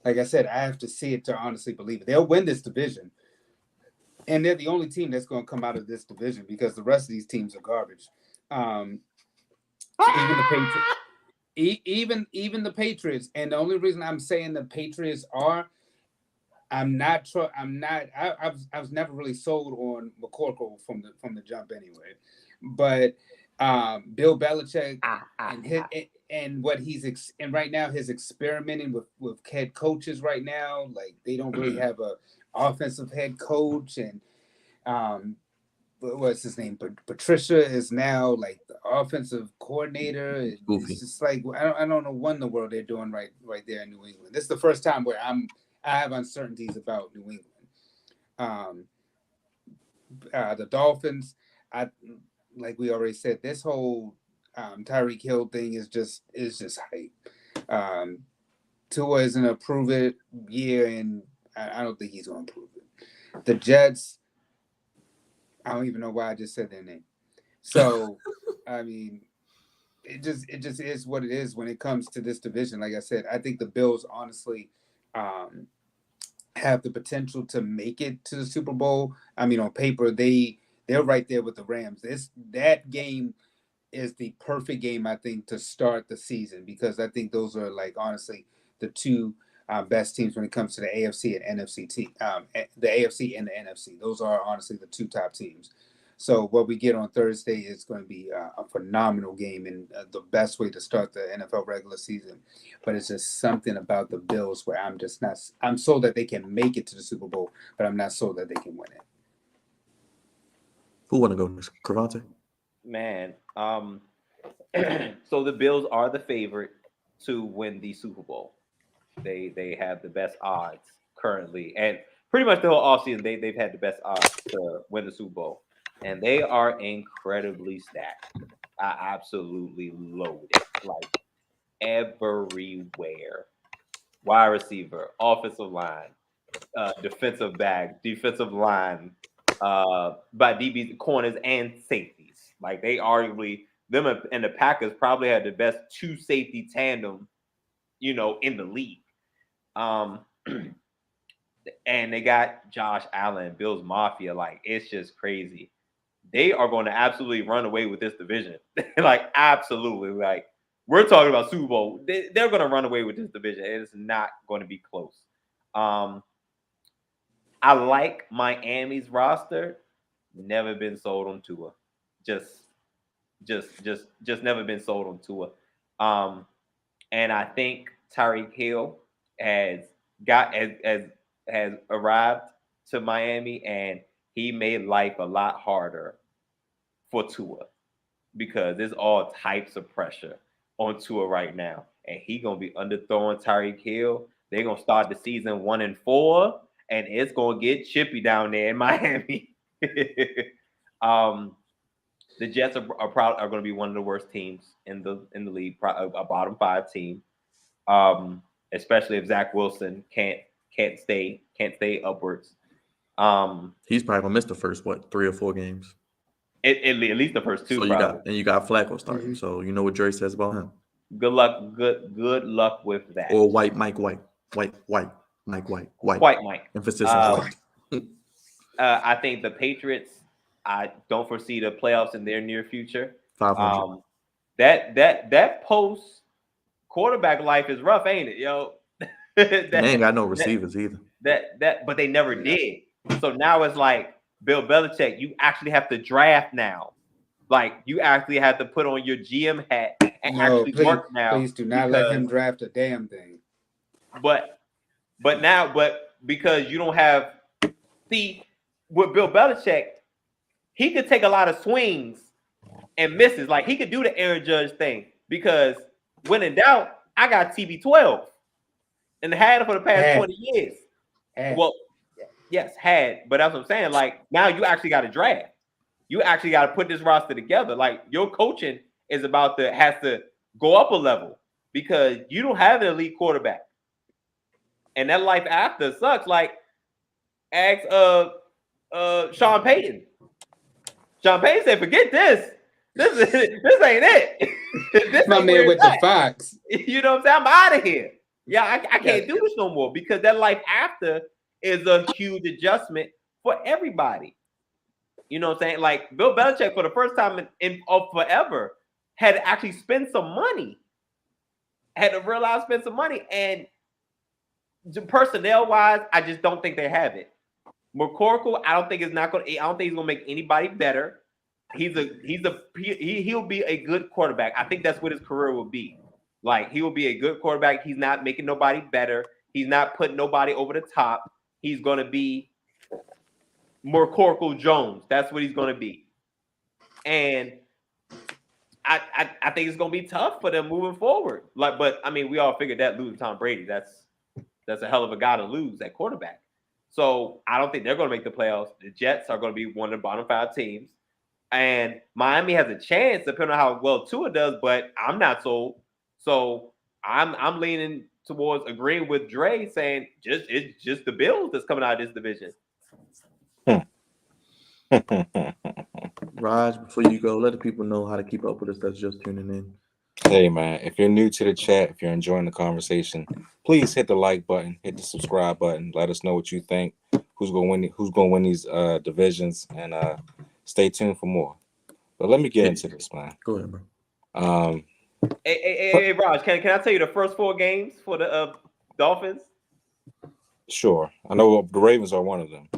I said, I have to see it to honestly believe it. They'll win this division. And they're the only team that's going to come out of this division because the rest of these teams are garbage. Even the Patriots, even the Patriots. And the only reason I'm saying the Patriots are, I was never really sold on McCorkle from the jump anyway. But Bill Belichick and what he's and right now his experimenting with head coaches right now, like they don't really have a offensive head coach, and what's his name? Patricia is now like the offensive coordinator. Goofy. It's just like I don't know what in the world they're doing right there in New England. This is the first time where I have uncertainties about New England. The Dolphins, like we already said, this whole Tyreek Hill thing is just hype. Tua isn't a prove it year, and I don't think he's going to prove it. The Jets, I don't even know why I just said their name. So, I mean, it just is what it is when it comes to this division. Like I said, I think the Bills honestly have the potential to make it to the Super Bowl. I mean, on paper, they're right there with the Rams. That game is the perfect game, I think, to start the season, because I think those are, like, honestly, the two best teams when it comes to the AFC and NFC team. The AFC and the NFC. Those are honestly the two top teams. So what we get on Thursday is going to be a phenomenal game and the best way to start the NFL regular season. But it's just something about the Bills where I'm sold that they can make it to the Super Bowl, but I'm not sold that they can win it. Who want to go next? Cravante? Man, so the Bills are the favorite to win the Super Bowl. They have the best odds currently, and pretty much the whole offseason they've had the best odds to win the Super Bowl. And they are incredibly stacked. Absolutely loaded. Like everywhere. Wide receiver, offensive line, defensive back, defensive line, by DBs, corners, and safeties. Like they arguably, them and the Packers probably had the best two safety tandem, in the league. And they got Josh Allen, Bills Mafia. Like it's just crazy. They are going to absolutely run away with this division. Like, absolutely. Like, we're talking about Super Bowl. They're going to run away with this division. It's not going to be close. I like Miami's roster. Never been sold on Tua. Just never been sold on Tua. And I think Tyreek Hill has arrived to Miami, and he made life a lot harder for Tua because there's all types of pressure on Tua right now. And he going to be underthrowing Tyreek Hill. They're going to start the season 1-4, and it's going to get chippy down there in Miami. The Jets are going to be one of the worst teams in the league, a bottom 5 team. Especially if Zach Wilson can't stay upwards. He's probably gonna miss the first 3 or 4 games. At least the first 2. So you got Flacco starting. Mm-hmm. So you know what Dre says about him. Good luck with that. Or White Mike White. White Mike White. White Mike. Emphasis on white. I think the Patriots, I don't foresee the playoffs in their near future. 500. That post quarterback life is rough, ain't it, yo? They ain't got no receivers either. But they never did. So now it's like Bill Belichick, you actually have to draft now. Like you actually have to put on your GM hat and work now. Please do not let him draft a damn thing. But because you don't have with Bill Belichick, he could take a lot of swings and misses. Like he could do the Aaron Judge thing because when in doubt, I got TB12 and had it for the past 20 years. Well, yes, but that's what I'm saying. Like now you actually got to draft. You actually got to put this roster together. Like your coaching has to go up a level because you don't have an elite quarterback. And that life after sucks. Like ask Sean Payton. Sean Payton said, forget this. This ain't it. This my man with the Fox. You know what I'm saying? I'm out of here. Yeah, I can't do this no more because that life after is a huge adjustment for everybody. You know what I'm saying? Like Bill Belichick, for the first time in forever, had to actually spend some money. Had to realize spend some money. And personnel-wise, I just don't think they have it. McCorkle, I don't think he's gonna make anybody better. He'll be a good quarterback. I think that's what his career will be. Like he will be a good quarterback. He's not making nobody better. He's not putting nobody over the top. He's gonna be McCorkle Jones. That's what he's gonna be. And I think it's gonna be tough for them moving forward. But I mean, we all figured that losing Tom Brady, that's a hell of a guy to lose at quarterback. So I don't think they're gonna make the playoffs. The Jets are gonna be one of the bottom 5 teams. And Miami has a chance depending on how well Tua does, but I'm not sold. So I'm leaning towards agreeing with Dre, saying it's just the Bills that's coming out of this division. Raj, before you go, let the people know how to keep up with us that's just tuning in. Hey man, if you're new to the chat, if you're enjoying the conversation, please hit the like button, hit the subscribe button. Let us know what you think. Who's gonna win these divisions, and stay tuned for more. But let me get into this, man. Go ahead, bro. Hey, Raj, can I tell you the first 4 games for the Dolphins? Sure. I know the Ravens are one of them.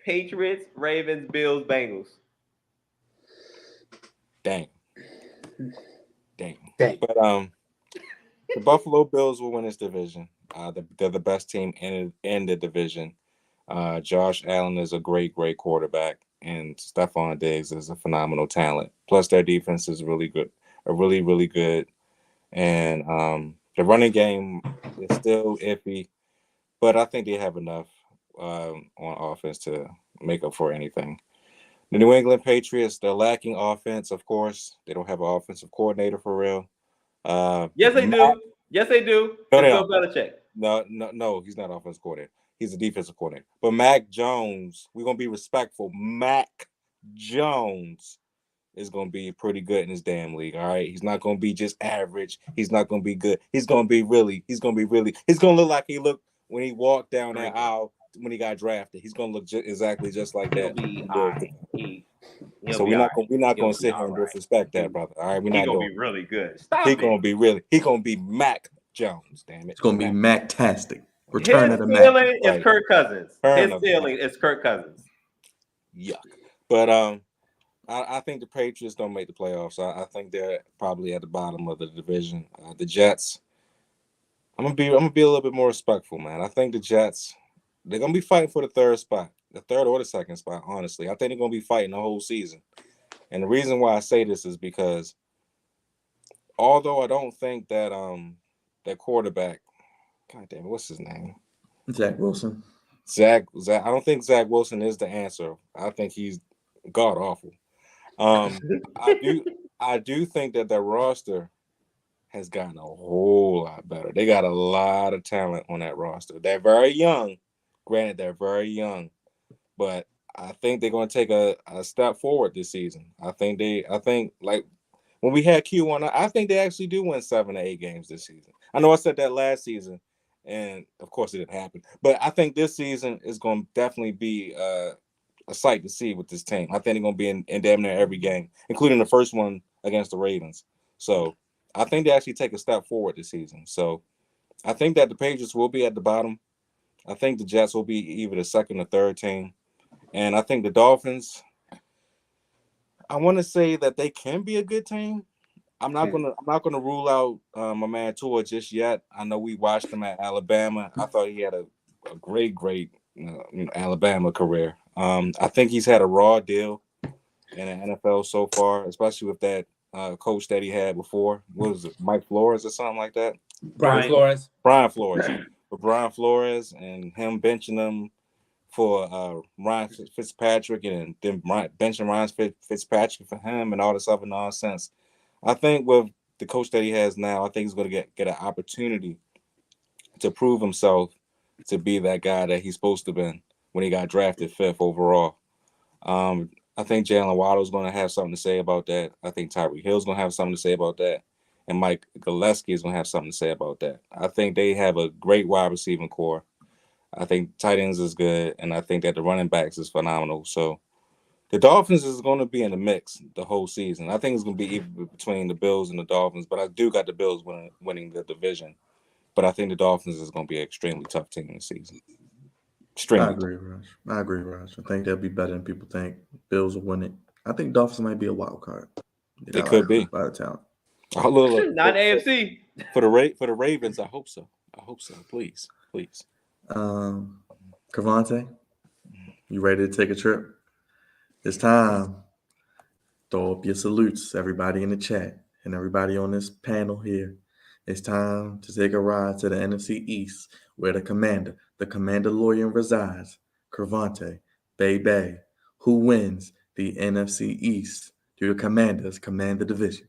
Patriots, Ravens, Bills, Bengals. Dang. But the Buffalo Bills will win this division. They're the best team in the division. Josh Allen is a great quarterback, and Stephon Diggs is a phenomenal talent. Plus, their defense is really good, really good. And the running game is still iffy, but I think they have enough on offense to make up for anything. The New England Patriots, they're lacking offense, of course. They don't have an offensive coordinator for real. Yes, they do. Yes, they do. No, It's they Bill don't. Belichick. No, he's not offensive coordinator. He's a defensive coordinator. But Mac Jones, we're going to be respectful. Mac Jones is going to be pretty good in this damn league, all right? He's not going to be just average. He's not going to be good. He's going to look like he looked when he walked down that aisle when he got drafted. He's going to look exactly just like that. So we're not going to sit here and disrespect that, brother. All right, we're not doing. He's going to be really good. Stop He's it. going to be Mac Jones, damn it. It's going to be Mac-tastic. His ceiling is Kirk Cousins. His ceiling is Kirk Cousins. Yuck. But I think the Patriots don't make the playoffs. I think they're probably at the bottom of the division. The Jets, I'm gonna be a little bit more respectful, man. I think the Jets, they're gonna be fighting for the third spot, the third or the second spot. Honestly, I think they're gonna be fighting the whole season. And the reason why I say this is because although I don't think that that quarterback, God damn it, what's his name? Zach Wilson. Zach. I don't think Zach Wilson is the answer. I think he's god awful. I do think that their roster has gotten a whole lot better. They got a lot of talent on that roster. They're very young. Granted, they're very young, but I think they're going to take a step forward this season. I think like when we had Q1, I think they actually do win 7 to 8 games this season. I know I said that last season, and of course it didn't happen. But I think this season is going to definitely be a sight to see with this team. I think they're going to be in damn near every game, including the first one against the Ravens. So I think they actually take a step forward this season. So I think that the Patriots will be at the bottom. I think the Jets will be either the second or third team. And I think the Dolphins, I want to say that they can be a good team. I'm not gonna rule out my man Tua just yet. I know we watched him at Alabama. I thought he had a great Alabama career. I think he's had a raw deal in the NFL so far, especially with that coach that he had before. What was it, Mike Flores or something like that? Brian Flores. For Brian Flores and him benching them for Ryan Fitzpatrick and then benching Ryan Fitzpatrick for him and all this other nonsense. I think with the coach that he has now, I think he's going to get an opportunity to prove himself to be that guy that he's supposed to have been when he got drafted 5th overall. I think Jalen Waddle's going to have something to say about that. I think Tyreek Hill's going to have something to say about that. And Mike Gillespie is going to have something to say about that. I think they have a great wide receiving core. I think tight ends is good, and I think that the running backs is phenomenal. So the Dolphins is going to be in the mix the whole season. I think it's going to be even between the Bills and the Dolphins, but I do got the Bills winning the division. But I think the Dolphins is going to be an extremely tough team this season. I agree, Raj. I think they'll be better than people think. Bills will win it. I think Dolphins might be a wild card. They could be. By the talent. Not AFC. For the Ravens, I hope so. Please. Cavante, you ready to take a trip? It's time. Throw up your salutes, everybody in the chat and everybody on this panel here. It's time to take a ride to the NFC East, where the commander lawyer resides. Cavante, baby, who wins the NFC East? Do the Commanders command the division?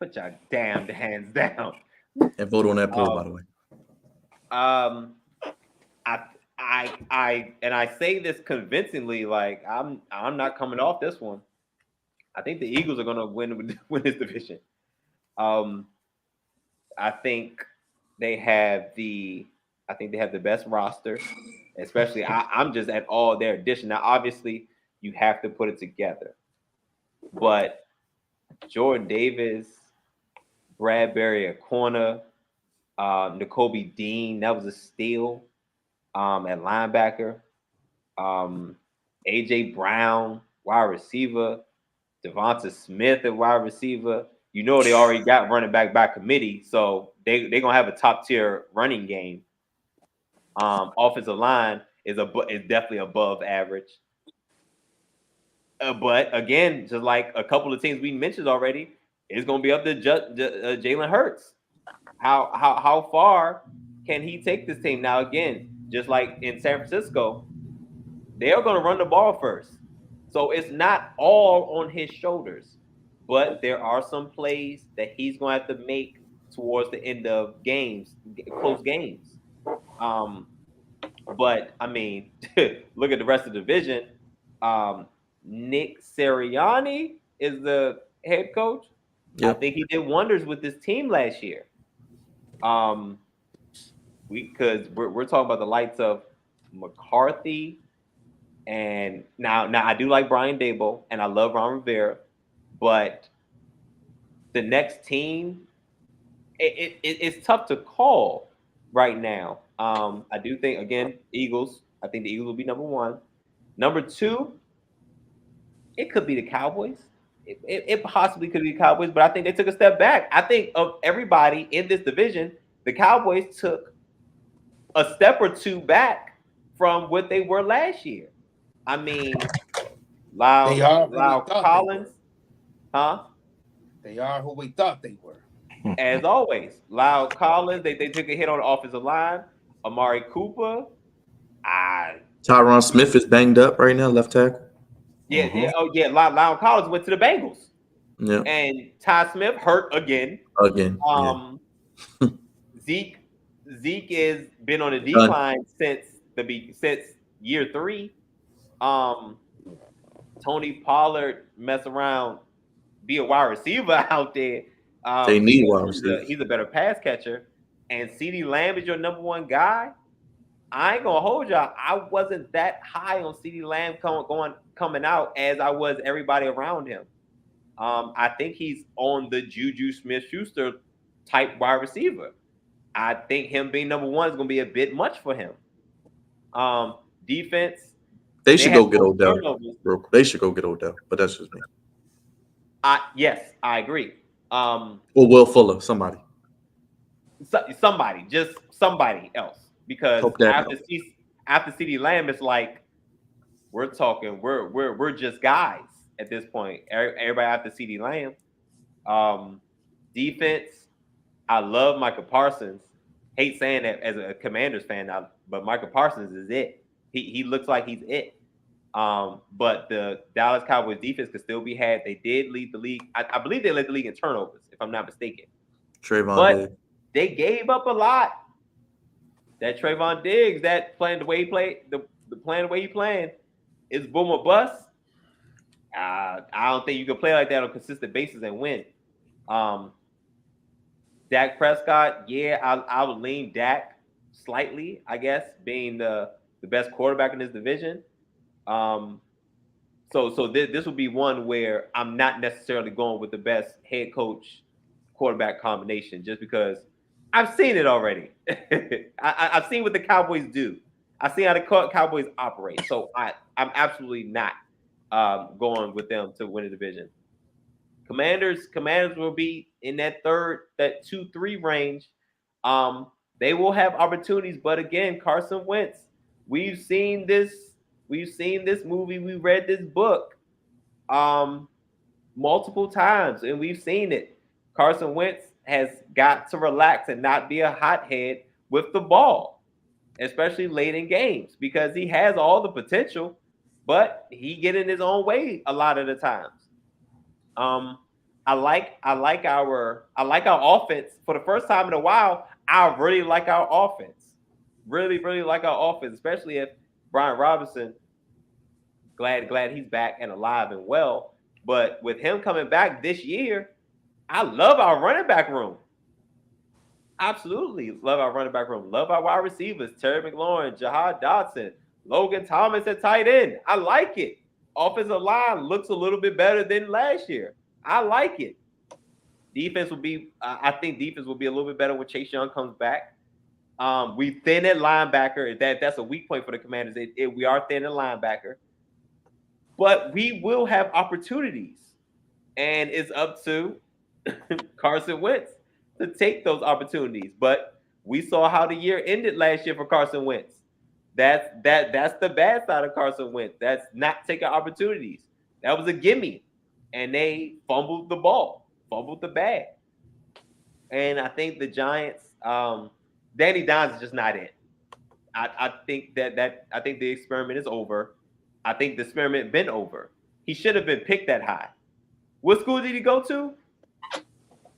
Put your damn hands down. And vote on that poll, by the way. I say this convincingly, like I'm not coming off this one. I think the Eagles are gonna win this division. I think they have the best roster, especially I'm just at all their addition. Now, obviously, you have to put it together. But Jordan Davis, Bradbury at corner, N'Kobe Dean, that was a steal at linebacker. AJ Brown, wide receiver. Devonta Smith at wide receiver. You know they already got running back by committee, so they're gonna have a top tier running game. Offensive line is definitely above average. But again, just like a couple of teams we mentioned already, it's gonna be up to Jalen Hurts. How far can he take this team? Now again, just like in San Francisco, they are gonna run the ball first. So it's not all on his shoulders, but there are some plays that he's going to have to make towards the end of games, close games. But I mean, look at the rest of the division. Nick Sirianni is the head coach. Yep. I think he did wonders with this team last year. Because we're talking about the likes of McCarthy. And now I do like Brian Daboll and I love Ron Rivera, but the next team, it's tough to call right now. I do think, again, Eagles. I think the Eagles will be number one. Number two, it could be the Cowboys. It possibly could be the Cowboys, but I think they took a step back. I think of everybody in this division, the Cowboys took a step or two back from what they were last year. I mean, Lyle Collins, huh? They are who we thought they were. As always, Lyle Collins, they took a hit on the offensive line. Amari Cooper. Tyron Smith is banged up right now, left tackle. Yeah, Lyle Collins went to the Bengals. Yeah. And Ty Smith hurt again. Zeke has been on a decline since year 3. Tony Pollard mess around, be a wide receiver out there. They need wide receivers. He's a better pass catcher. And CeeDee Lamb is your number one guy. I ain't gonna hold y'all. I wasn't that high on CeeDee Lamb coming out as I was everybody around him. I think he's on the Juju Smith-Schuster type wide receiver. I think him being number one is gonna be a bit much for him. Defense. They should go get Odell. They should go get Odell, but that's just me. Yes, I agree. Or Will Fuller, somebody. Just somebody else. Because after CeeDee Lamb, it's like we're talking. We're just guys at this point. Everybody after CeeDee Lamb. Defense. I love Micah Parsons. Hate saying that as a Commanders fan, but Micah Parsons is it. He looks like he's it. But the Dallas Cowboys defense could still be had. They did lead the league. I believe they led the league in turnovers, if I'm not mistaken. Trayvon Diggs. They gave up a lot. That Trayvon Diggs, that playing the way he played, the playing the way he playing, is boom or bust. I don't think you can play like that on a consistent basis and win. Dak Prescott, I would lean Dak slightly, I guess, being the best quarterback in this division. So this will be one where I'm not necessarily going with the best head coach quarterback combination, just because I've seen it already. I've seen what the Cowboys do. I've seen how the Cowboys operate. So I'm absolutely not going with them to win the division. Commanders will be in that 2-3 range. They will have opportunities, but again, Carson Wentz. We've seen this movie. We read this book multiple times, and we've seen it. Carson Wentz has got to relax and not be a hothead with the ball, especially late in games, because he has all the potential, but he get in his own way a lot of the times. I like our offense. For the first time in a while, I really like our offense. Really, really like our offense, especially if Brian Robinson. Glad he's back and alive and well. But with him coming back this year, I love our running back room. Absolutely love our running back room. Love our wide receivers, Terry McLaurin, Jahad Dotson, Logan Thomas at tight end. I like it. Offensive line looks a little bit better than last year. I like it. Defense will be, I think defense will be a little bit better when Chase Young comes back. We thin at linebacker. That's a weak point for the Commanders. We are thin at linebacker, but we will have opportunities, and it's up to Carson Wentz to take those opportunities. But we saw how the year ended last year for Carson Wentz. That's the bad side of Carson Wentz. That's not taking opportunities. That was a gimme, and they fumbled the ball, fumbled the bag. And I think the Giants, Danny Dimes is just not in. I think I think the experiment is over. I think the experiment been over. He should have been picked that high. What school did he go to?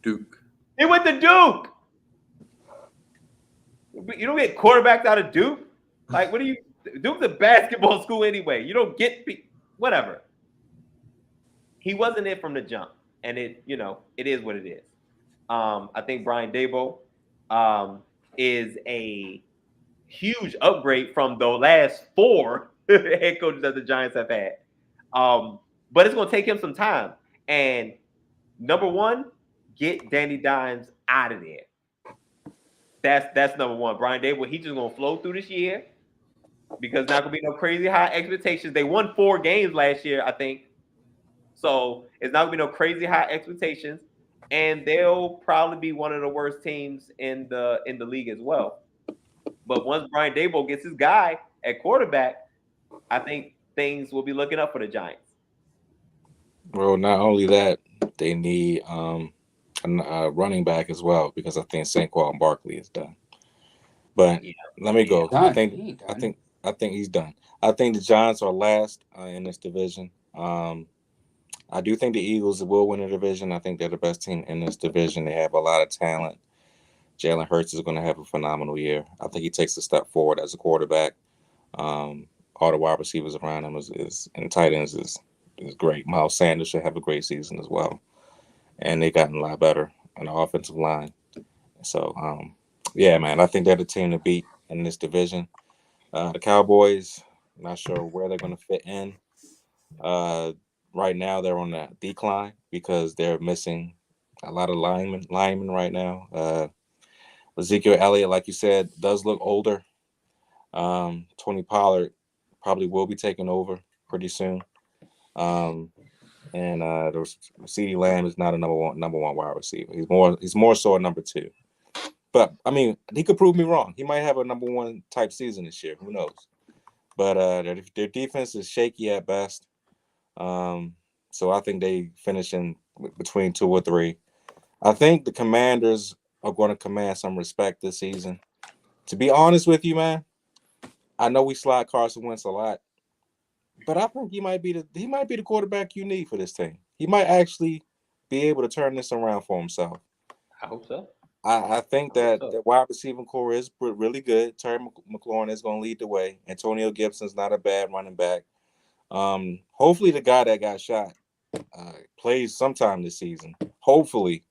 Duke. He went to Duke. You don't get quarterbacks out of Duke. Like, what do you? Duke's a basketball school anyway. You don't get whatever. He wasn't it from the jump, and it is what it is. I think Brian Daboll is a huge upgrade from the last 4 head coaches that the Giants have had. But it's going to take him some time. And number one, get Danny Dimes out of there. That's number one. Brian Daboll, he's just going to flow through this year because not going to be no crazy high expectations. They won 4 games last year, I think. So it's not going to be no crazy high expectations. And they'll probably be one of the worst teams in the league as well. But once Brian Daboll gets his guy at quarterback, I think things will be looking up for the Giants. Well, not only that, they need a running back as well because I think Saquon Barkley is done. But let me go. Done. I think he's done. I think the Giants are last in this division. I do think the Eagles will win the division. I think they're the best team in this division. They have a lot of talent. Jalen Hurts is going to have a phenomenal year. I think he takes a step forward as a quarterback. All the wide receivers around him is and tight ends is great. Miles Sanders should have a great season as well. And they gotten a lot better on the offensive line. So, yeah, man, I think they're the team to beat in this division. The Cowboys, not sure where they're going to fit in. Right now, they're on the decline because they're missing a lot of linemen right now. Ezekiel Elliott, like you said, does look older. Tony Pollard probably will be taking over pretty soon. And CeeDee Lamb is not a number one wide receiver. He's more so a number 2. But I mean, he could prove me wrong. He might have a number 1 type season this year. Who knows? But their defense is shaky at best. So I think they finish in between 2 or 3. I think the Commanders are going to command some respect this season. To be honest with you, man, I know we slide Carson Wentz a lot, but I think he might be the quarterback you need for this team. He might actually be able to turn this around for himself. I hope so. I think that the wide receiving core is really good. Terry McLaurin is going to lead the way. Antonio Gibson's not a bad running back. Hopefully the guy that got shot plays sometime this season. Hopefully.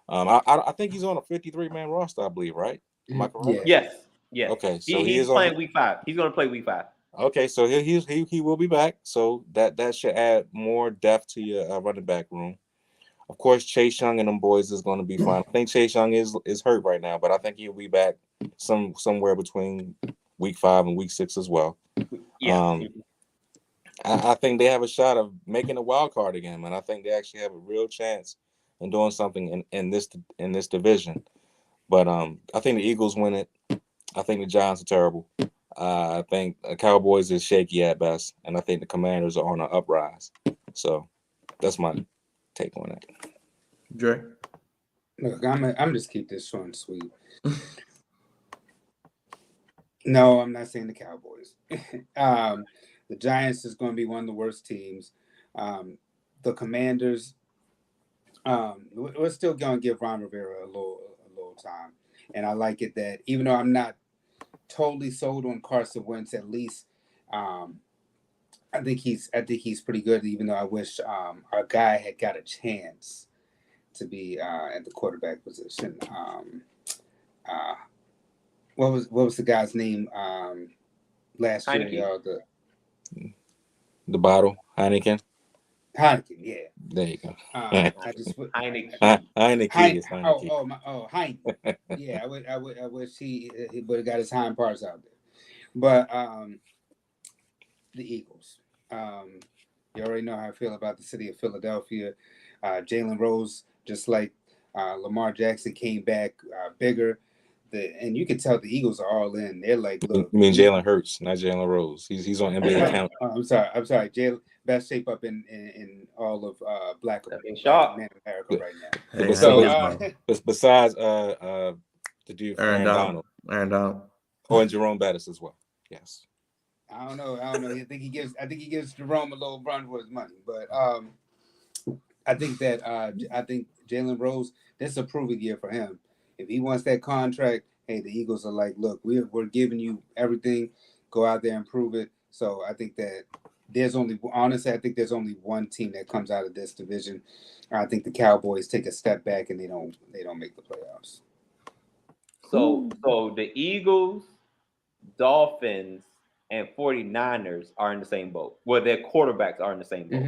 I think he's on a 53-man roster, I believe, right? Am I correct? Yes. Okay, so he's playing week 5. He's going to play week 5. Okay, so he will be back. So that should add more depth to your running back room. Of course, Chase Young and them boys is going to be fine. I think Chase Young is hurt right now, but I think he'll be back somewhere between week 5 and week 6 as well. Yeah. I think they have a shot of making a wild card again, man. I think they actually have a real chance in doing something in this division. But I think the Eagles win it. I think the Giants are terrible. I think the Cowboys is shaky at best, and I think the Commanders are on an uprise. So that's my take on it. Dre? Look, I'm just keep this short and sweet. No, I'm not saying the Cowboys. The Giants is going to be one of the worst teams. The Commanders We're still gonna give Ron Rivera a little time, and I like it that even though I'm not totally sold on Carson Wentz, at least I think he's pretty good. Even though I wish our guy had got a chance to be at the quarterback position. What was the guy's name last year? Heineke. Y'all, The bottle, Heineken. Heineken, yeah. There you go. I just Heineke. Heineken is Heineken. Heineken. Yeah, I wish he would have got his hind parts out there. But the Eagles. You already know how I feel about the city of Philadelphia. Jalen Rose, just like Lamar Jackson, came back bigger. And you can tell the Eagles are all in. They're like, look. I mean Jalen Hurts, not Jalen Rose. He's on NBA account. I'm sorry. Jalen, best shape up in all of Black man America right now. Hey, So besides the dude Aaron Donald. And Jerome Bettis as well. Yes. I don't know. I think he gives Jerome a little run for his money, but I think Jalen Rose, this is a proven year for him. If he wants that contract, hey, the Eagles are like, look, we're giving you everything. Go out there and prove it. So I think that there's only one team that comes out of this division. I think the Cowboys take a step back and they don't make the playoffs. So the Eagles, Dolphins, and 49ers are in the same boat. Well, their quarterbacks are in the same boat.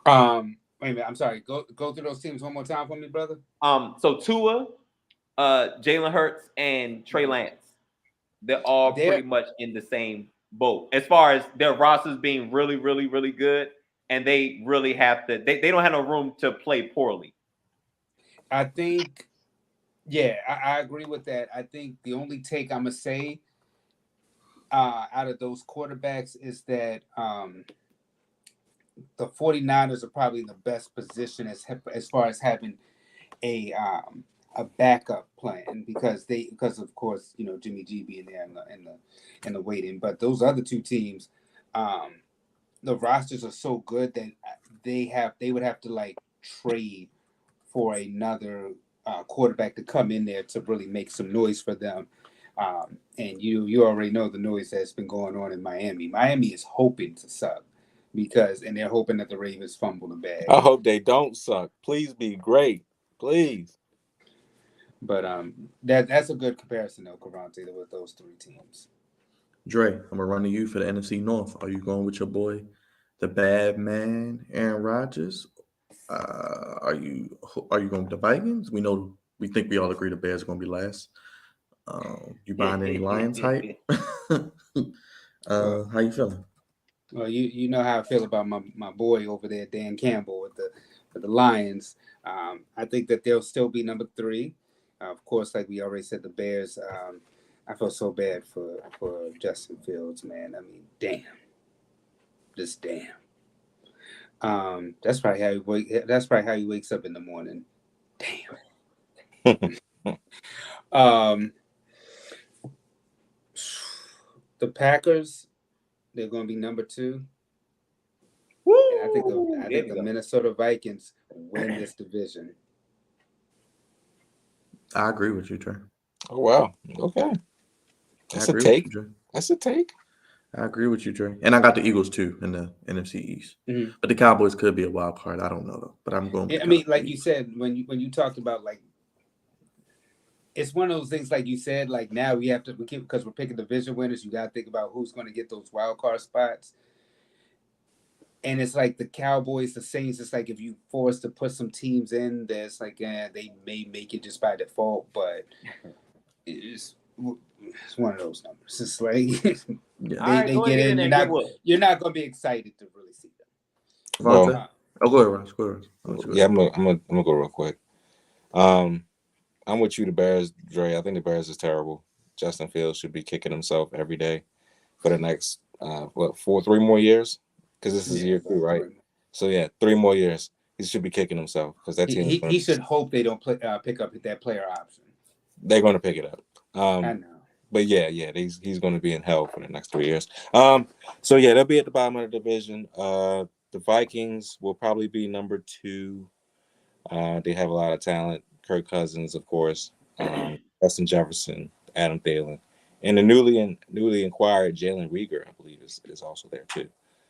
Mm-hmm. Wait a minute. I'm sorry. Go through those teams one more time for me, brother. So Tua, Jalen Hurts, and Trey Lance, they're pretty much in the same boat as far as their rosters being really, really, really good, and they really have to. They don't have no room to play poorly. I think, yeah, I agree with that. I think the only take I'm gonna say out of those quarterbacks is that the 49ers are probably in the best position as far as having a backup plan because of course Jimmy G being there in the waiting. But those other two teams, the rosters are so good that they would have to like trade for another quarterback to come in there to really make some noise for them. And you already know the noise that's been going on in Miami. Miami is hoping to suck and they're hoping that the Ravens fumble the bag. I hope they don't suck. Please be great. Please. But that's a good comparison though, Cavante, with those three teams. Dre, I'm gonna run to you for the NFC North. Are you going with your boy, the bad man, Aaron Rodgers? Are you going with the Vikings? We think we all agree the Bears are gonna be last. You buying any Lions hype? How you feeling? Well, you know how I feel about my boy over there, Dan Campbell with the Lions. I think that they'll still be number 3. Of course, like we already said, the Bears. I feel so bad for Justin Fields, man. I mean, damn, just damn. That's probably how he wakes up in the morning. Damn. The Packers, they're going to be number 2. And I think the Minnesota Vikings win this division. I agree with you, Trey. Oh wow. Okay. That's a take. That's a take. I agree with you, Trey. And I got the Eagles too in the NFC East. Mm-hmm. But the Cowboys could be a wild card. I don't know though. But I'm going. I mean, like you said, when you talked about like, it's one of those things. Like you said, like now we have to because we're picking division winners. You got to think about who's going to get those wild card spots. And it's like the Cowboys, the Saints. It's like if you force to put some teams in, there's like they may make it just by default, but it's one of those numbers. It's like they get in. You're not going to be excited to really see them. Well, go ahead, Ross. Yeah, I'm gonna go real quick. I'm with you, the Bears, Dre. I think the Bears is terrible. Justin Fields should be kicking himself every day for the next 3 more years. Because this is year 2, right? So yeah, 3 more years. He should be kicking himself because that team. He should hope they don't pick up that player option. They're going to pick it up. I know. But yeah, he's going to be in hell for the next 3 years. So yeah, they'll be at the bottom of the division. The Vikings will probably be number 2. They have a lot of talent. Kirk Cousins, of course, Justin Jefferson, Adam Thielen, and the newly acquired Jalen Reagor, I believe, is also there too.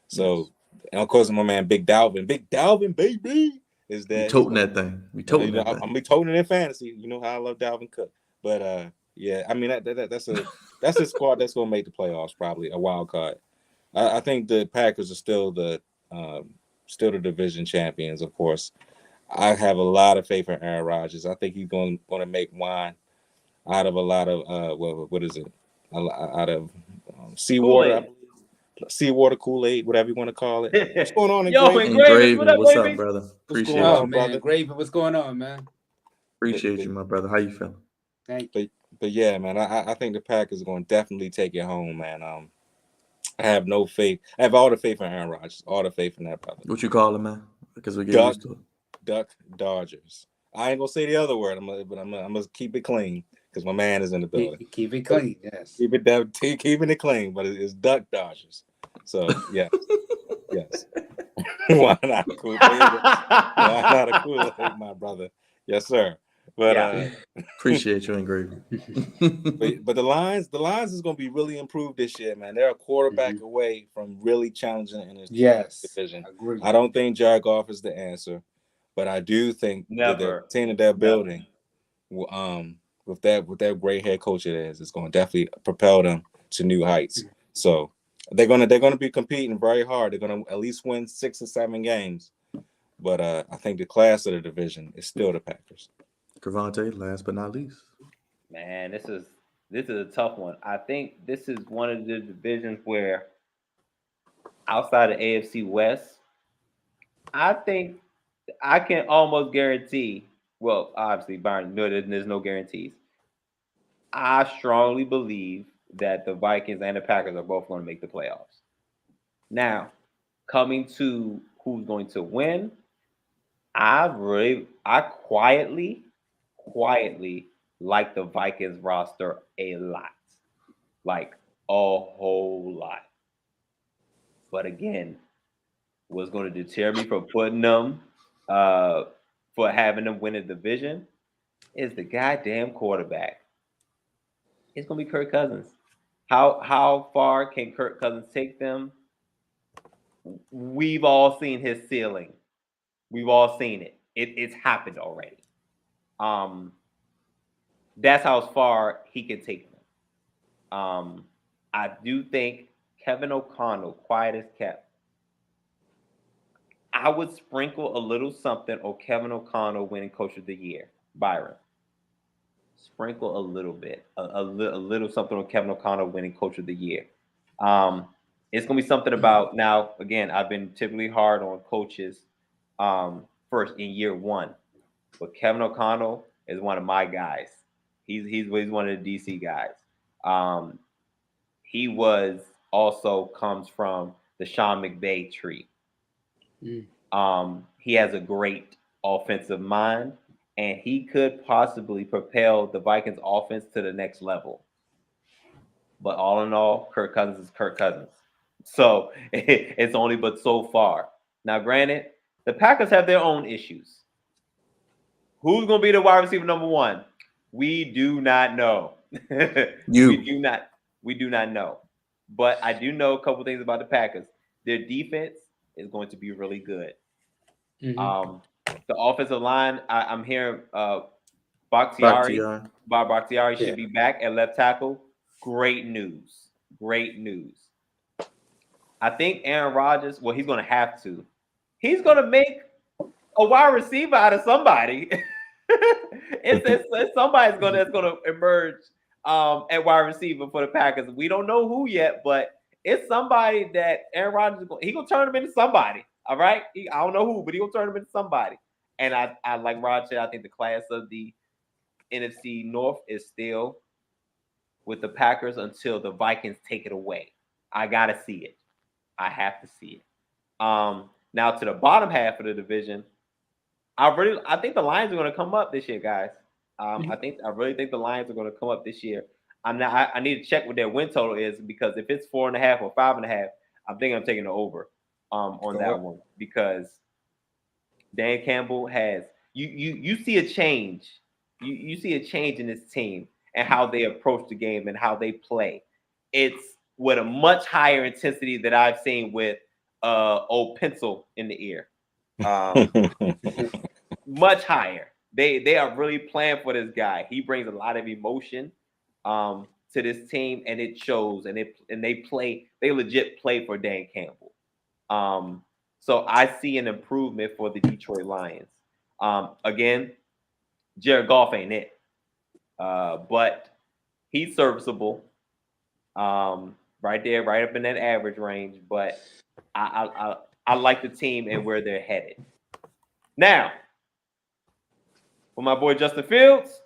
So, and of course, my man Big Dalvin, baby, is We there. toting that thing. We toting that I'm thing. be toting it in fantasy. You know how I love Dalvin Cook, but yeah, I mean that's a squad that's gonna make the playoffs, probably a wild card. I think the Packers are still the division champions, of course. I have a lot of faith in Aaron Rodgers. I think he's going to make wine out of a lot of what is it? Out of seawater, seawater Kool-Aid, whatever you want to call it. What's going on in Yo, Graven? Engravers, what up, What's up, baby? brother? What's Appreciate going you. on, Oh man, brother? Graven, what's going on, man? Appreciate you, my brother. How you feeling? Thank you. But yeah, man, I think the Packers are going to definitely take it home, man. I have no faith. I have all the faith in Aaron Rodgers, all the faith in that brother. What you call it, man? Because we get Duck, used to it. Duck Dodgers. I ain't gonna say the other word. I'm gonna keep it clean because my man is in the building. Keep it clean, yes. Keeping it clean, but it's Duck Dodgers. So yes, yes. Why not a cool? Why not a cool, my brother? Yes, sir. But Appreciate you, Engraving. but the Lions is going to be really improved this year, man. They're a quarterback away from really challenging in this division. Agree. I don't think Jared Goff is the answer, but I do think that the team that they're building, with that great head coach it is, it's going to definitely propel them to new heights. So they're gonna be competing very hard. They're going to at least win 6 or 7 games, but I think the class of the division is still the Packers. Cavante, last but not least. Man, this is a tough one. I think this is one of the divisions where, outside of AFC West, I think I can almost guarantee. Well, obviously, Byron, no, there's no guarantees. I strongly believe that the Vikings and the Packers are both going to make the playoffs. Now, coming to who's going to win, I quietly like the Vikings roster a lot, like a whole lot. But again, what's going to deter me from putting them, for having them win a division, is the goddamn quarterback. It's going to be Kirk Cousins. How far can Kirk Cousins take them? We've all seen his ceiling. We've all seen it. It's happened already. That's how far he can take them. I do think Kevin O'Connell, quiet as kept. I would sprinkle a little something on Kevin O'Connell winning Coach of the Year, Byron. Sprinkle a little bit, a little something on Kevin O'Connell winning Coach of the Year. It's gonna be something about, now. Again, I've been typically hard on coaches first in year one, but Kevin O'Connell is one of my guys. He's one of the DC guys. He comes from the Sean McVay tree. He has a great offensive mind, and he could possibly propel the Vikings offense to the next level. But all in all, Kirk Cousins is Kirk Cousins. So it's only but so far. Now, granted, the Packers have their own issues. Who's going to be the wide receiver number 1? We do not know. We do not know. But I do know a couple things about the Packers. Their defense is going to be really good. The offensive line, I'm hearing Bakhtiari should be back at left tackle. Great news. I think Aaron Rodgers, well, he's going to have to. He's going to make a wide receiver out of somebody. it's somebody's that's going to emerge at wide receiver for the Packers. We don't know who yet, but it's somebody that Aaron Rodgers he's going to turn him into somebody. All right, I don't know who, but he'll turn him into somebody. And I like Rod said, I think the class of the NFC North is still with the Packers until the Vikings take it away. I gotta see it. I have to see it. Now to the bottom half of the division, I think the Lions are going to come up this year, guys. I really think the Lions are going to come up this year. I need to check what their win total is, because if it's 4.5 or 5.5, I'm thinking I'm taking the over on that one, because Dan Campbell has, you see a change. You see a change in this team and how they approach the game and how they play. It's with a much higher intensity that I've seen with old pencil in the ear. Much higher. They are really playing for this guy. He brings a lot of emotion to this team, and it shows. And they legit play for Dan Campbell. So I see an improvement for the Detroit Lions. Again, Jared Goff ain't it, but he's serviceable. Right there, right up in that average range. But I like the team and where they're headed. Now, for my boy Justin Fields,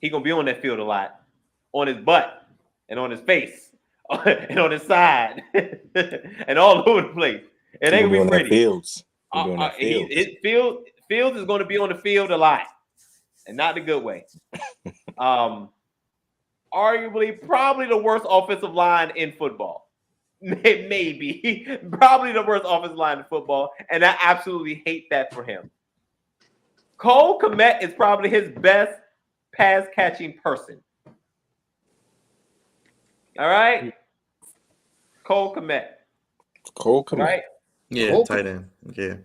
he gonna be on that field a lot, on his butt and on his face and on his side and all over the place. It ain't gonna be pretty. Fields. Fields is gonna be on the field a lot, and not the good way. Arguably, probably the worst offensive line in football. Maybe. Probably the worst offensive line in football, and I absolutely hate that for him. Cole Kmet is probably his best pass-catching person. All right? Cole Kmet. Right? Yeah, tight end. Yeah. You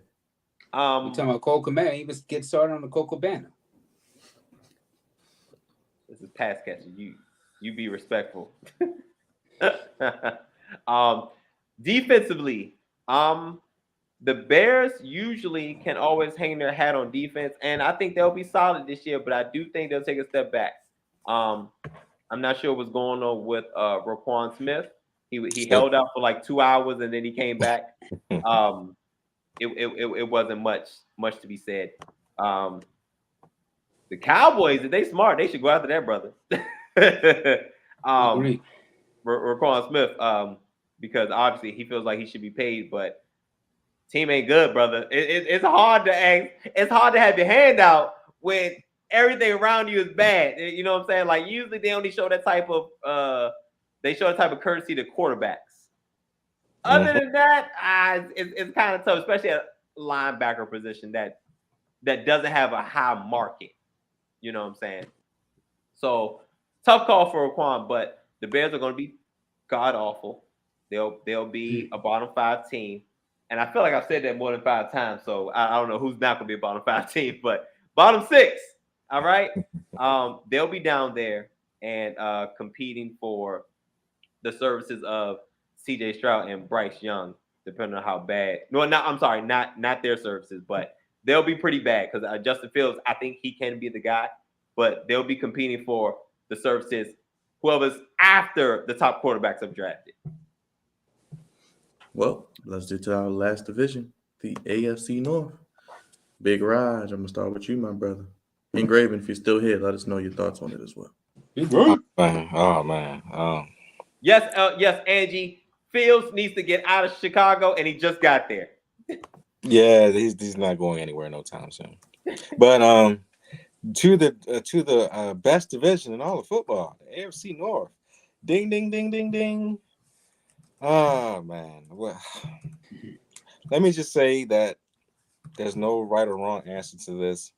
talking about Cole Kmet? He was get started on the Coco Banner. This is pass catching. You be respectful. Defensively, the Bears usually can always hang their hat on defense, and I think they'll be solid this year, but I do think they'll take a step back. I'm not sure what's going on with Roquan Smith. He held out for like 2 hours and then he came back. It wasn't much to be said. The Cowboys, if they smart, they should go after that brother. Roquan Smith, because obviously he feels like he should be paid, but team ain't good, brother. It's hard to act. It's hard to have your hand out when everything around you is bad. You know what I'm saying? Like usually they only show that type of courtesy to quarterbacks. Other than that, it's kind of tough, especially at linebacker position that doesn't have a high market. You know what I'm saying? So tough call for Roquan, but the Bears are going to be god awful. They'll be a bottom 5 team, and I feel like I've said that more than 5 times. So I don't know who's not going to be a bottom 5 team, but bottom 6. All right, they'll be down there and competing for the services of C.J. Stroud and Bryce Young, depending on how bad. No, I'm sorry, not their services, but they'll be pretty bad because Justin Fields, I think he can be the guy, but they'll be competing for the services whoever's after the top quarterbacks have drafted. Well, let's get to our last division, the AFC North. Big Raj, I'm gonna start with you, my brother. Engraven, if you're still here, let us know your thoughts on it as well. Oh man. Yes, Angie. Fields needs to get out of Chicago, and he just got there. Yeah, he's not going anywhere no time soon. But to the best division in all of football, the AFC North. Ding, ding, ding, ding, ding. Oh man. Well, let me just say that there's no right or wrong answer to this.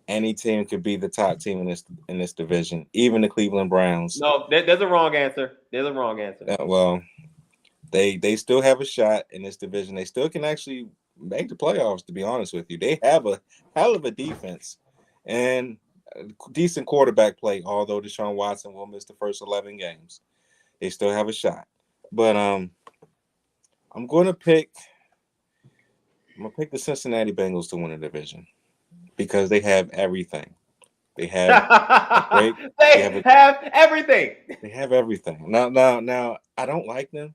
Any team could be the top team in this division, even the Cleveland Browns. No, there's a wrong answer. There's a wrong answer. Well, they still have a shot in this division. They still can actually make the playoffs, to be honest with you. They have a hell of a defense and decent quarterback play, although Deshaun Watson will miss the first 11 games. They still have a shot. But I'm going to pick the Cincinnati Bengals to win the division because they have everything. They have everything. They have everything. Now, I don't like them.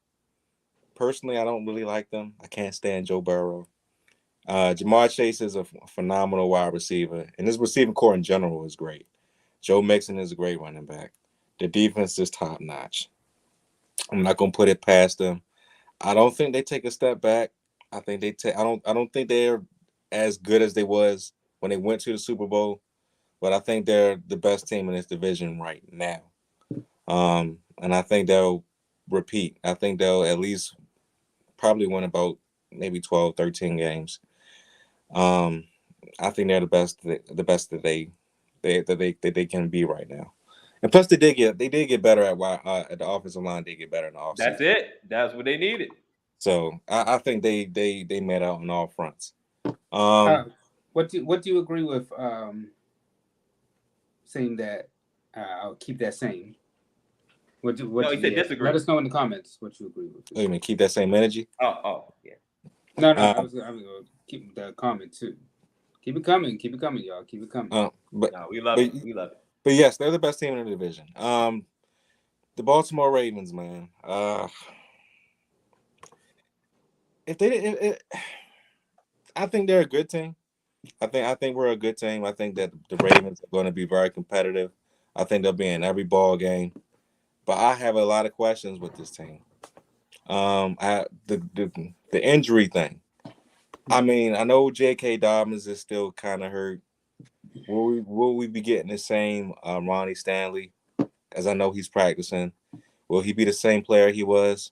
Personally, I don't really like them. I can't stand Joe Burrow. Jamar Chase is a phenomenal wide receiver, and his receiving core in general is great. Joe Mixon is a great running back. The defense is top notch. I'm not gonna put it past them. I don't think they take a step back. I think they take. I don't think they're as good as they was when they went to the Super Bowl, but I think they're the best team in this division right now. And I think they'll repeat. I think they'll at least probably win about maybe 12, 13 games. I I think they're the best that they can be right now. And plus, they did get better at the offensive line. They get better in the offseason. That's it. That's what they needed. So I think they met out on all fronts. What do you agree with saying that I'll keep that same? What No, he said disagree. Let us know in the comments what you agree with. You mean keep that same energy? Oh, yeah. No, I was going to keep the comment too. Keep it coming, y'all. Keep it coming. But no, we love it. We love it. But yes, they're the best team in the division. The Baltimore Ravens, man. I think they're a good team. I think we're a good team. I think that the Ravens are going to be very competitive. I think they'll be in every ball game. But I have a lot of questions with this team. The injury thing. I mean, I know J.K. Dobbins is still kind of hurt. Will we be getting the same Ronnie Stanley, as I know he's practicing? Will he be the same player he was?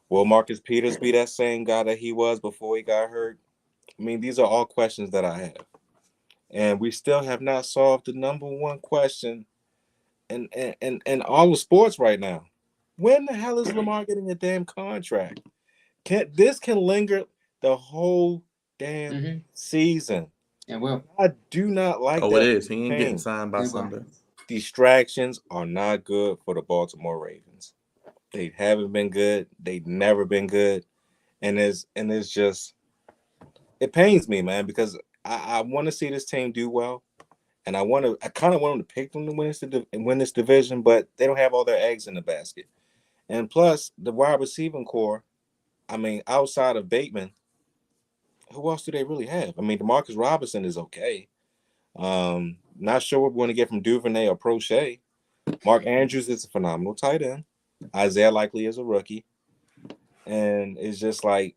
Will Marcus Peters be that same guy that he was before he got hurt? I mean, these are all questions that I have. And we still have not solved the number one question in all of sports right now. When the hell is Lamar getting a damn contract? This can linger the whole damn season. And well, I do not like that. Oh, it is. He ain't getting signed by Sunday. Distractions are not good for the Baltimore Ravens. They haven't been good. They've never been good. And it's just, it pains me, man, because I want to see this team do well. And I kind of want them to pick them to win this division, but they don't have all their eggs in the basket. And plus, the wide receiving core, I mean, outside of Bateman, who else do they really have? I mean, DeMarcus Robinson is okay. Not sure what we're going to get from Duvernay or Prochet. Mark Andrews is a phenomenal tight end. Isaiah Likely is a rookie. And it's just like,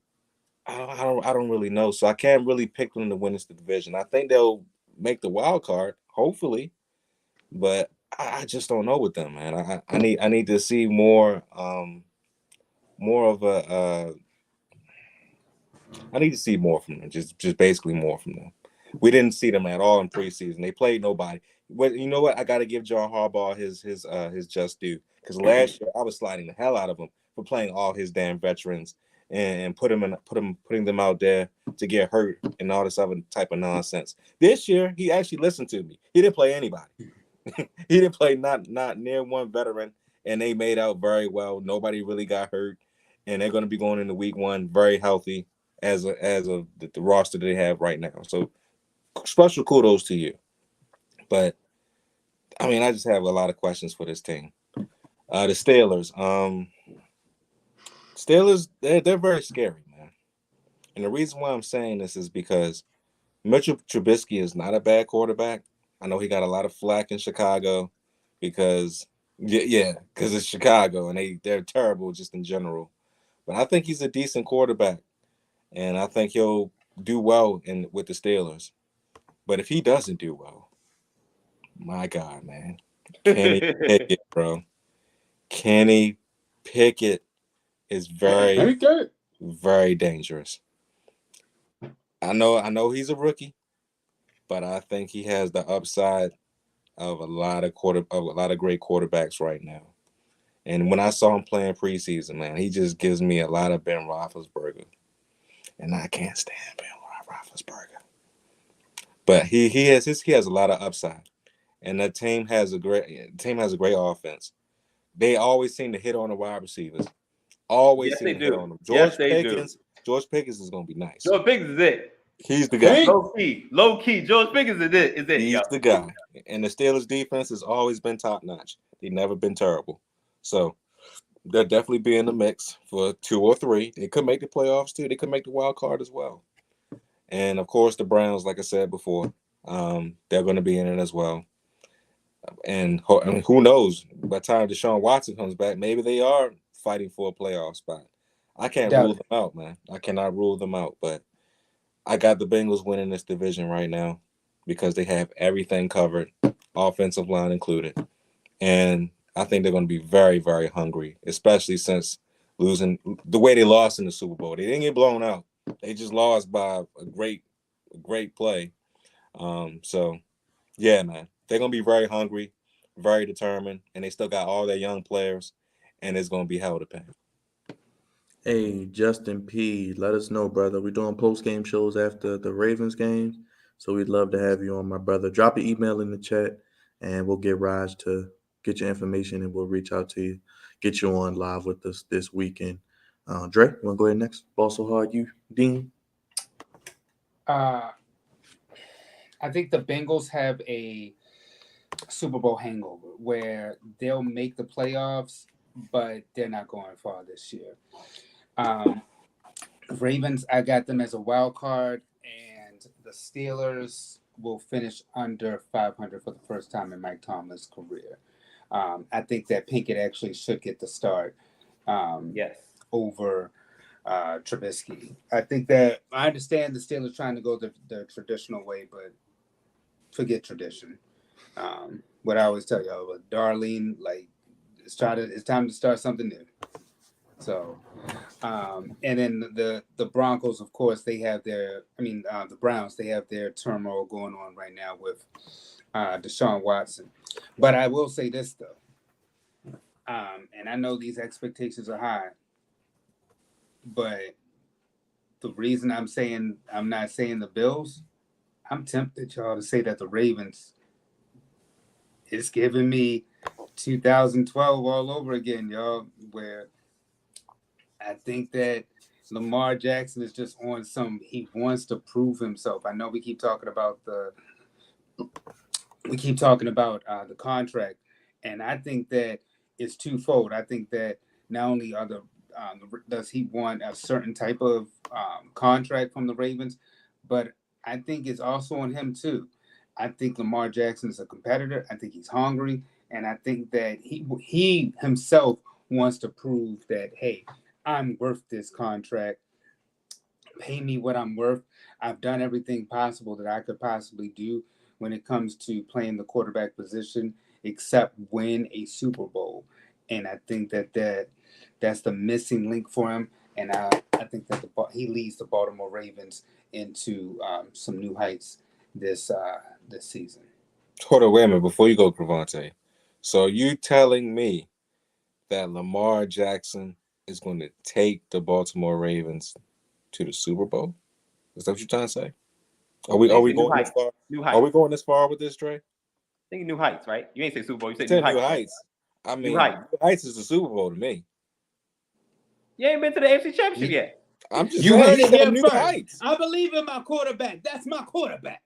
I don't really know. So I can't really pick them to win this division. I think they'll make the wild card, hopefully. But I just don't know with them, man. I need to see more of a I need to see more from them. Just basically more from them. We didn't see them at all in preseason. They played nobody. But you know what? I got to give John Harbaugh his just due, because last year I was sliding the hell out of him for playing all his damn veterans and putting them out there to get hurt and all this other type of nonsense. This year he actually listened to me. He didn't play anybody. He didn't play not near one veteran, and they made out very well. Nobody really got hurt, and they're going to be going into week one very healthy as of the roster they have right now. So special kudos to you. But I mean, I just have a lot of questions for this team. The Steelers. Steelers, they're very scary, man. And the reason why I'm saying this is because Mitchell Trubisky is not a bad quarterback. I know he got a lot of flack in Chicago because it's Chicago and they're terrible just in general. But I think he's a decent quarterback, and I think he'll do well with the Steelers. But if he doesn't do well, my God, man, Kenny Pickett, bro, Kenny Pickett is very, very dangerous. I know he's a rookie, but I think he has the upside of a lot of great quarterbacks right now. And when I saw him playing preseason, man, he just gives me a lot of Ben Roethlisberger, and I can't stand Ben Roethlisberger. But he has a lot of upside, and the team has a great offense. They always seem to hit on the wide receivers. Always seem to hit on them. George Pickens is going to be nice. George Pickens is it. He's the guy. Low key. George Pickens is it. He's the guy. And the Steelers defense has always been top notch. They've never been terrible. So they'll definitely be in the mix for 2 or 3. They could make the playoffs too. They could make the wild card as well. And of course, the Browns, like I said before, they're going to be in it as well. And who knows? By the time Deshaun Watson comes back, maybe they are fighting for a playoff spot. I can't rule them out, man. I cannot rule them out. But I got the Bengals winning this division right now because they have everything covered, offensive line included. And I think they're going to be very, very hungry, especially since losing the way they lost in the Super Bowl. They didn't get blown out. They just lost by a great play. So yeah, man, they're gonna be very hungry, very determined, and they still got all their young players, and it's gonna be hell to pay. Hey, Justin P, let us know, brother. We're doing post-game shows after the Ravens games, so we'd love to have you on, my brother. Drop an email in the chat, and we'll get Raj to get your information, and we'll reach out to you, get you on live with us this weekend. Dre, you want to go ahead next? Ball so hard, you, Dean? I think the Bengals have a Super Bowl hangover where they'll make the playoffs, but they're not going far this year. Ravens, I got them as a wild card, and the Steelers will finish under 500 for the first time in Mike Tomlin's career. I think that Pickett actually should get the start Yes. over Trubisky. I think that I understand the Steelers trying to go the traditional way, but forget tradition. What I always tell y'all, but Darlene, like it's time to start something new. So, and then the Broncos, of course, they have the Browns, they have their turmoil going on right now with Deshaun Watson. But I will say this though, and I know these expectations are high, but the reason I'm not saying the Bills, I'm tempted, y'all, to say that the Ravens is giving me 2012 all over again, y'all, where I think that Lamar Jackson is just on he wants to prove himself. I know we keep talking about the contract, and I think that it's twofold. I think that not only does he want a certain type of contract from the Ravens, but I think it's also on him too. I think Lamar Jackson is a competitor. I think he's hungry, and I think that he himself wants to prove that, hey, I'm worth this contract. Pay me what I'm worth. I've done everything possible that I could possibly do when it comes to playing the quarterback position, except win a Super Bowl. And I think that's the missing link for him. And I think that he leads the Baltimore Ravens into some new heights this season. Hold on, wait a minute before you go, Cravante. So you telling me that Lamar Jackson is going to take the Baltimore Ravens to the Super Bowl? Is that what you're trying to say? Are we going this far? New heights. Are we going this far with this, Dre? Think new heights, right? You ain't say Super Bowl. You said New new heights. heights. I mean, new heights is the Super Bowl to me. You ain't been to the AFC Championship yet. I'm just you saying, heard it here new first. heights. I believe in my quarterback. That's my quarterback.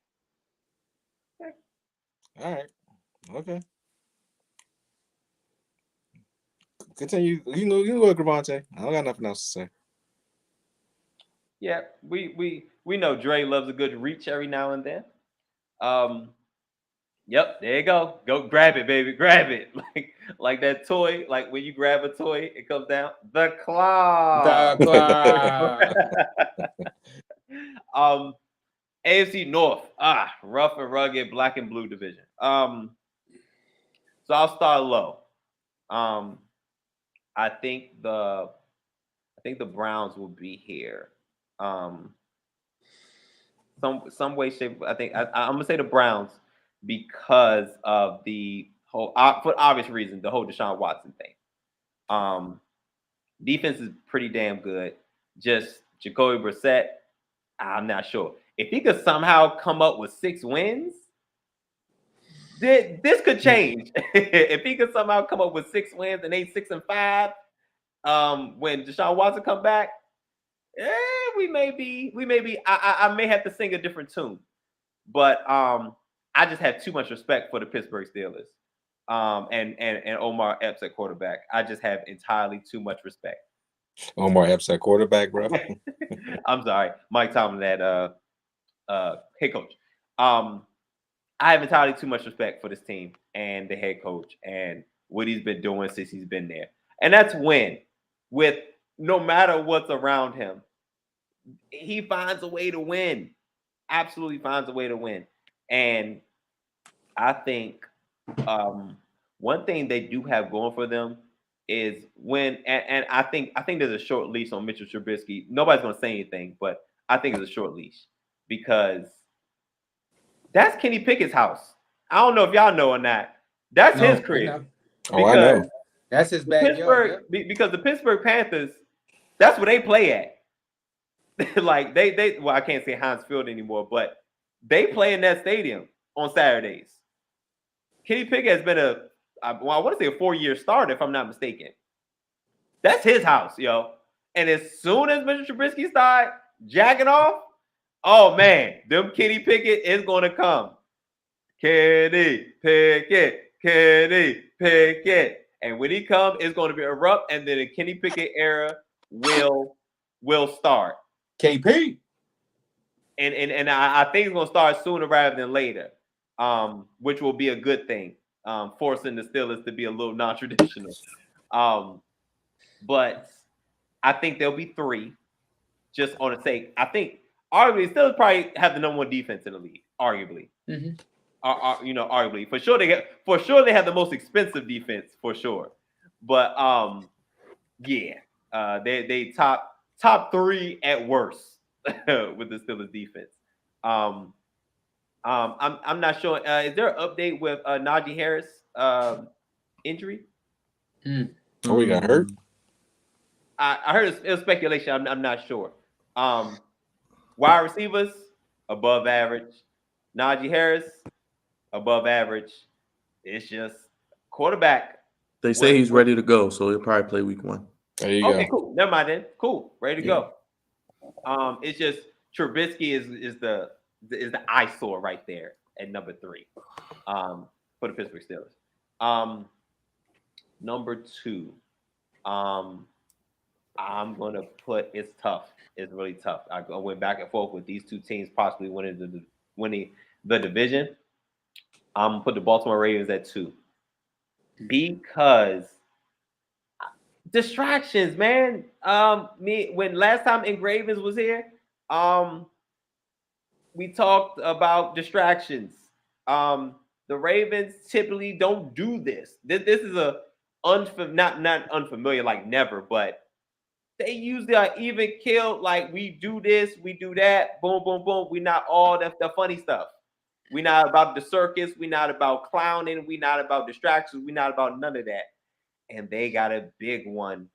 All right. Okay. Continue. You know what, Cravante. I don't got nothing else to say. Yeah, we know Dre loves a good reach every now and then. Yep, there you go. Go grab it, baby. Grab it. Like that toy, like when you grab a toy, it comes down. The claw. AFC North. Rough and rugged, black and blue division. So I'll start low. I think the Browns will be here. Some way, shape. I think I'm gonna say the Browns because of the whole, for obvious reasons, the whole Deshaun Watson thing. Defense is pretty damn good. Just Jacoby Brissett, I'm not sure if he could somehow come up with 6 wins. This could change. If he could somehow come up with 6 wins and 6-5, when Deshaun Watson come back, we may be. I may have to sing a different tune, but I just have too much respect for the Pittsburgh Steelers, and Omar Epps at quarterback. I just have entirely too much respect. Omar Epps at quarterback, bro. I'm sorry, Mike Tomlin at head coach. I have entirely too much respect for this team and the head coach and what he's been doing since he's been there, and that's with no matter what's around him, he finds a way to win. Absolutely finds a way to win. And I think one thing they do have going for them is and I think there's a short leash on Mitchell Trubisky. Nobody's gonna say anything, but I think it's a short leash because That's Kenny Pickett's house. I don't know if y'all know or not. That's his I crib. know. Oh, I know. That's his The backyard. because the Pittsburgh Panthers, that's where they play at. Like they well, I can't say Heinz Field anymore, but they play in that stadium on Saturdays. Kenny Pickett has been I want to say a 4-year starter, if I'm not mistaken. That's his house, yo. And as soon as Mr. Trubisky start jacking off, oh man, them Kenny Pickett is going to come. Kenny Pickett, and when he comes, it's going to be erupt, and then the Kenny Pickett era will start. KP. And I think it's going to start sooner rather than later, which will be a good thing, forcing the Steelers to be a little non-traditional. But I think there'll be 3, just on the sake. I think arguably Steelers probably have the number 1 defense in the league, arguably. Mm-hmm. Arguably, for sure they have the most expensive defense, for sure. But they top 3 at worst with the Steelers defense. I'm not sure. Is there an update with Najee Harris injury? Oh, he got hurt. I heard it was speculation. I'm not sure. Wide receivers above average. Najee Harris above average. It's just quarterback. They say he's ready to go, so he'll probably play week 1. There you Okay, go. cool. Never mind then. Cool. Ready to go. It's just Trubisky is the eyesore right there at number 3 for the Pittsburgh Steelers. Number 2. I'm gonna put it's tough. It's really tough. I went back and forth with these 2 teams possibly winning the division. I'm gonna put the Baltimore Ravens at 2 because distractions, man. When last time Ink Ravens was here, we talked about distractions. The Ravens typically don't do this. This is a not unfamiliar like never, but they usually are even killed. Like we do this, we do that, boom, boom, boom. We not all the funny stuff. We're not about the circus. We're not about clowning. We're not about distractions. We're not about none of that. And they got a big one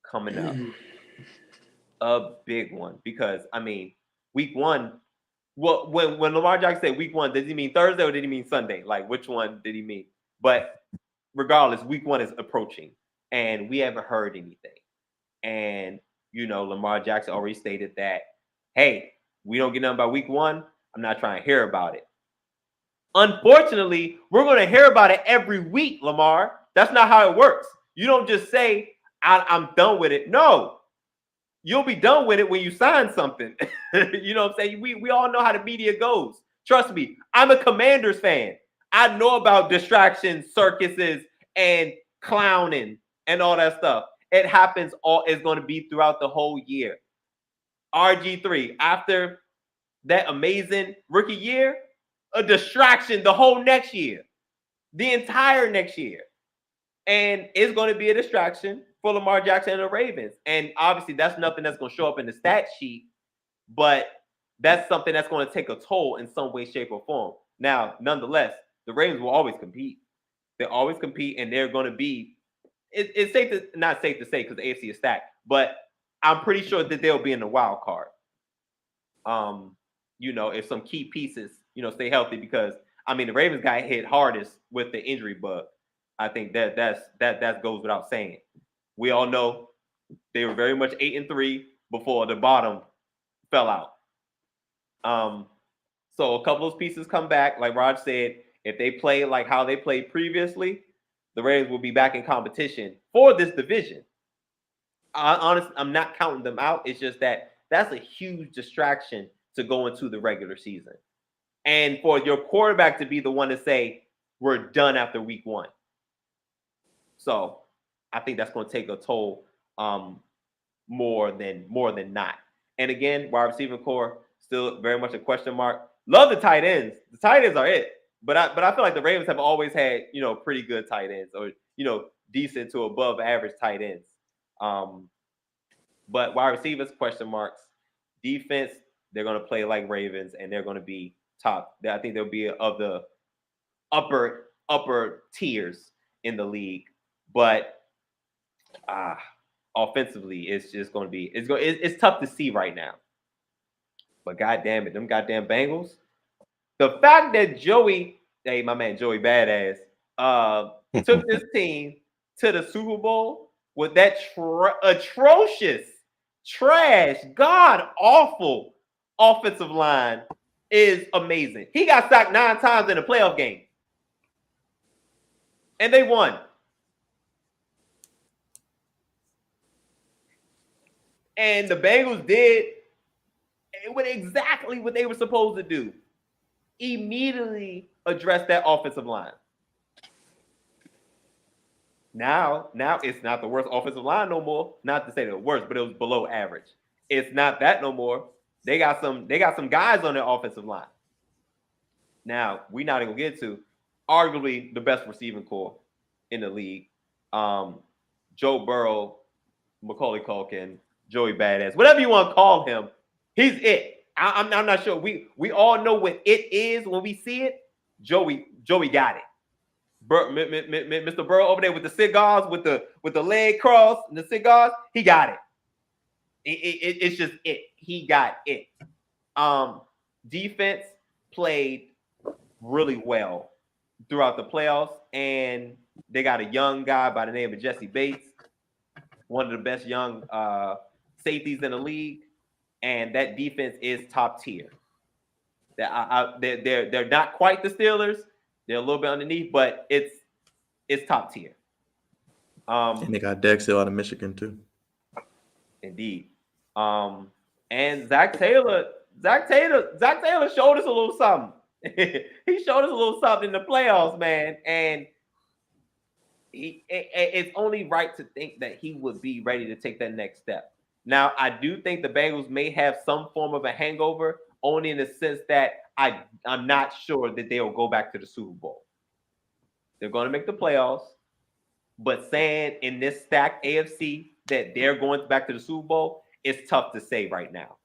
coming up. A big one. Because, I mean, week 1, well, when Lamar Jackson said week 1, did he mean Thursday or did he mean Sunday? Like, which one did he mean? But regardless, week 1 is approaching. And we haven't heard anything. And, Lamar Jackson already stated that, hey, we don't get nothing by week 1. I'm not trying to hear about it. Unfortunately, we're going to hear about it every week, Lamar. That's not how it works. You don't just say, I'm done with it. No, you'll be done with it when you sign something. You know what I'm saying? We all know how the media goes. Trust me, I'm a Commanders fan. I know about distractions, circuses, and clowning and all that stuff. It happens it's going to be throughout the whole year. RG3, after that amazing rookie year, a distraction the whole next year, the entire next year. And it's going to be a distraction for Lamar Jackson and the Ravens. And obviously, that's nothing that's going to show up in the stat sheet, but that's something that's going to take a toll in some way, shape, or form. Now, nonetheless, the Ravens will always compete. They always compete, and they're going to be, it's safe to, not safe to say because the AFC is stacked, but I'm pretty sure that they'll be in the wild card. If some key pieces, stay healthy, because the Ravens got hit hardest with the injury bug. I think that goes without saying. We all know they were very much 8-3 before the bottom fell out. So a couple of pieces come back, like Raj said. If they play like how they played previously, the Ravens will be back in competition for this division. I'm not counting them out. It's just that's a huge distraction to go into the regular season. And for your quarterback to be the one to say, we're done after week 1. So I think that's going to take a toll more than not. And again, wide receiver core, still very much a question mark. Love the tight ends. The tight ends are it. But I feel like the Ravens have always had, pretty good tight ends, or, decent to above average tight ends. But wide receivers, question marks. Defense, they're going to play like Ravens, and they're going to be top. I think they'll be of the upper tiers in the league. But offensively, it's just going to be it's tough to see right now. But goddamn it, them goddamn Bengals. The fact that my man Joey Badass, took this team to the Super Bowl with that atrocious, trash, god awful offensive line is amazing. He got sacked 9 times in a playoff game, and they won. And the Bengals did exactly what they were supposed to do. Immediately address that offensive line. Now it's not the worst offensive line no more. Not to say the worst, but it was below average. It's not that no more. They got some guys on their offensive line. Now, we're not even gonna get to arguably the best receiving core in the league. Joe Burrow, Macaulay Culkin, Joey Badass, whatever you want to call him, he's it. I'm not sure. We all know what it is when we see it. Joey got it. Mr. Burrow over there with the cigars, with the leg cross and the cigars, he got it. It's just it. He got it. Defense played really well throughout the playoffs, and they got a young guy by the name of Jesse Bates, one of the best young safeties in the league, and that defense is top tier. They're not quite the Steelers. They're a little bit underneath, but it's top tier. And they got Dexter out of Michigan too. Indeed. And Zach Taylor showed us a little something. He showed us a little something in the playoffs, man. And it's only right to think that he would be ready to take that next step. Now, I do think the Bengals may have some form of a hangover, only in the sense that I'm not sure that they'll go back to the Super Bowl. They're going to make the playoffs, but saying in this stacked AFC that they're going back to the Super Bowl, it's tough to say right now.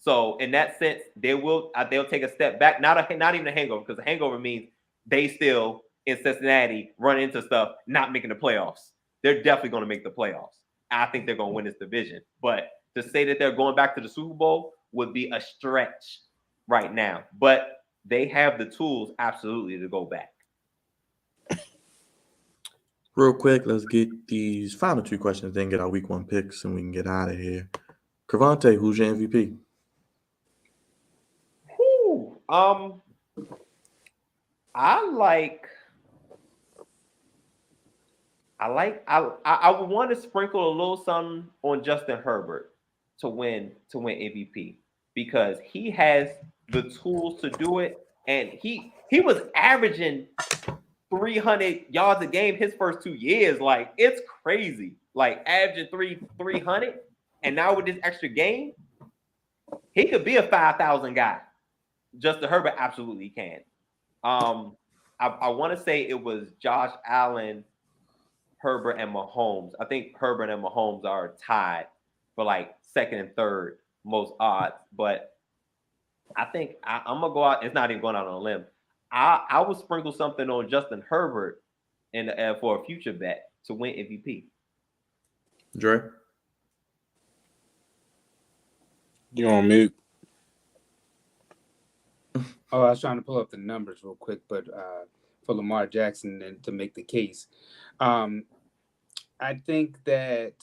So in that sense, they'll take a step back. Not even a hangover, because a hangover means they still in Cincinnati run into stuff, not making the playoffs. They're definitely going to make the playoffs. I think they're going to win this division. But to say that they're going back to the Super Bowl would be a stretch right now. But they have the tools absolutely to go back. Real quick, let's get these final 2 questions, then get our week 1 picks, and we can get out of here. Cravante, who's your MVP? I would want to sprinkle a little something on Justin Herbert to win MVP, because he has the tools to do it, and he was averaging 300 yards a game his first 2 years. Like, it's crazy. Like, averaging 300, and now with this extra game, he could be a 5,000 guy. Justin Herbert absolutely can. I want to say it was Josh Allen, Herbert, and Mahomes. I think Herbert and Mahomes are tied for like second and third most odds. But I think I'm gonna go out. It's not even going out on a limb. I would sprinkle something on Justin Herbert for a future bet to win MVP. Dre? You on mute? Oh, I was trying to pull up the numbers real quick, but for Lamar Jackson and to make the case, I think that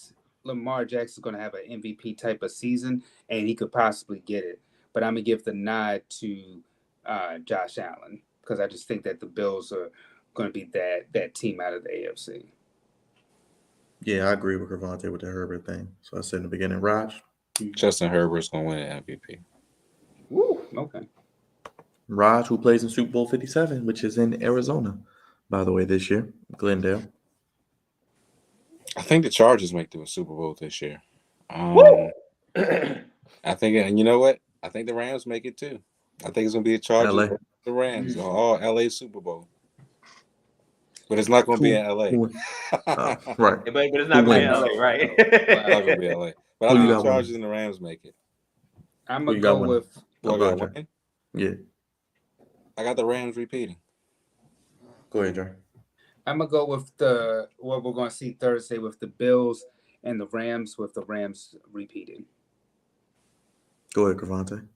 Lamar Jackson is going to have an MVP type of season, and he could possibly get it. But I'm going to give the nod to Josh Allen, because I just think that the Bills are going to be that team out of the AFC. Yeah, I agree with Cravante with the Herbert thing. So I said in the beginning, Raj? Justin Herbert's going to win an MVP. Woo, okay. Raj, who plays in Super Bowl 57, which is in Arizona, by the way, this year, Glendale. I think the Chargers make the Super Bowl this year. I think, and you know what? I think the Rams make it too. I think it's going to be a Chargers, LA. the Rams, all LA Super Bowl. But it's not going to be in LA. Right. But it's not going to be in LA, right? It's not going to be LA. But I Who you think the got Chargers winning? and the Rams make it. I'm Who going you to got go winning? with Who I got winning? Yeah. I got the Rams repeating. Go ahead, Dre. I'm gonna go with what we're gonna see Thursday with the Bills and the Rams, with the Rams repeating. Go ahead, Cavante.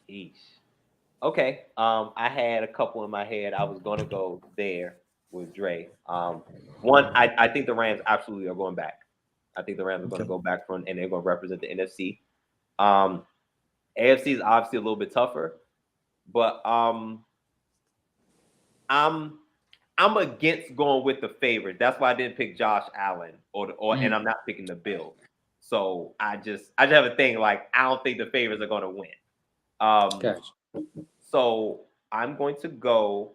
Sheesh. Okay. I had a couple in my head. I was gonna go there with Dre. One, I think the Rams absolutely are going back. I think the Rams are going to go back and they're going to represent the NFC. AFC is obviously a little bit tougher, but I'm against going with the favorite. That's why I didn't pick Josh Allen and I'm not picking the Bills. So I just have a thing like I don't think the favorites are going to win. Gotcha. So I'm going to go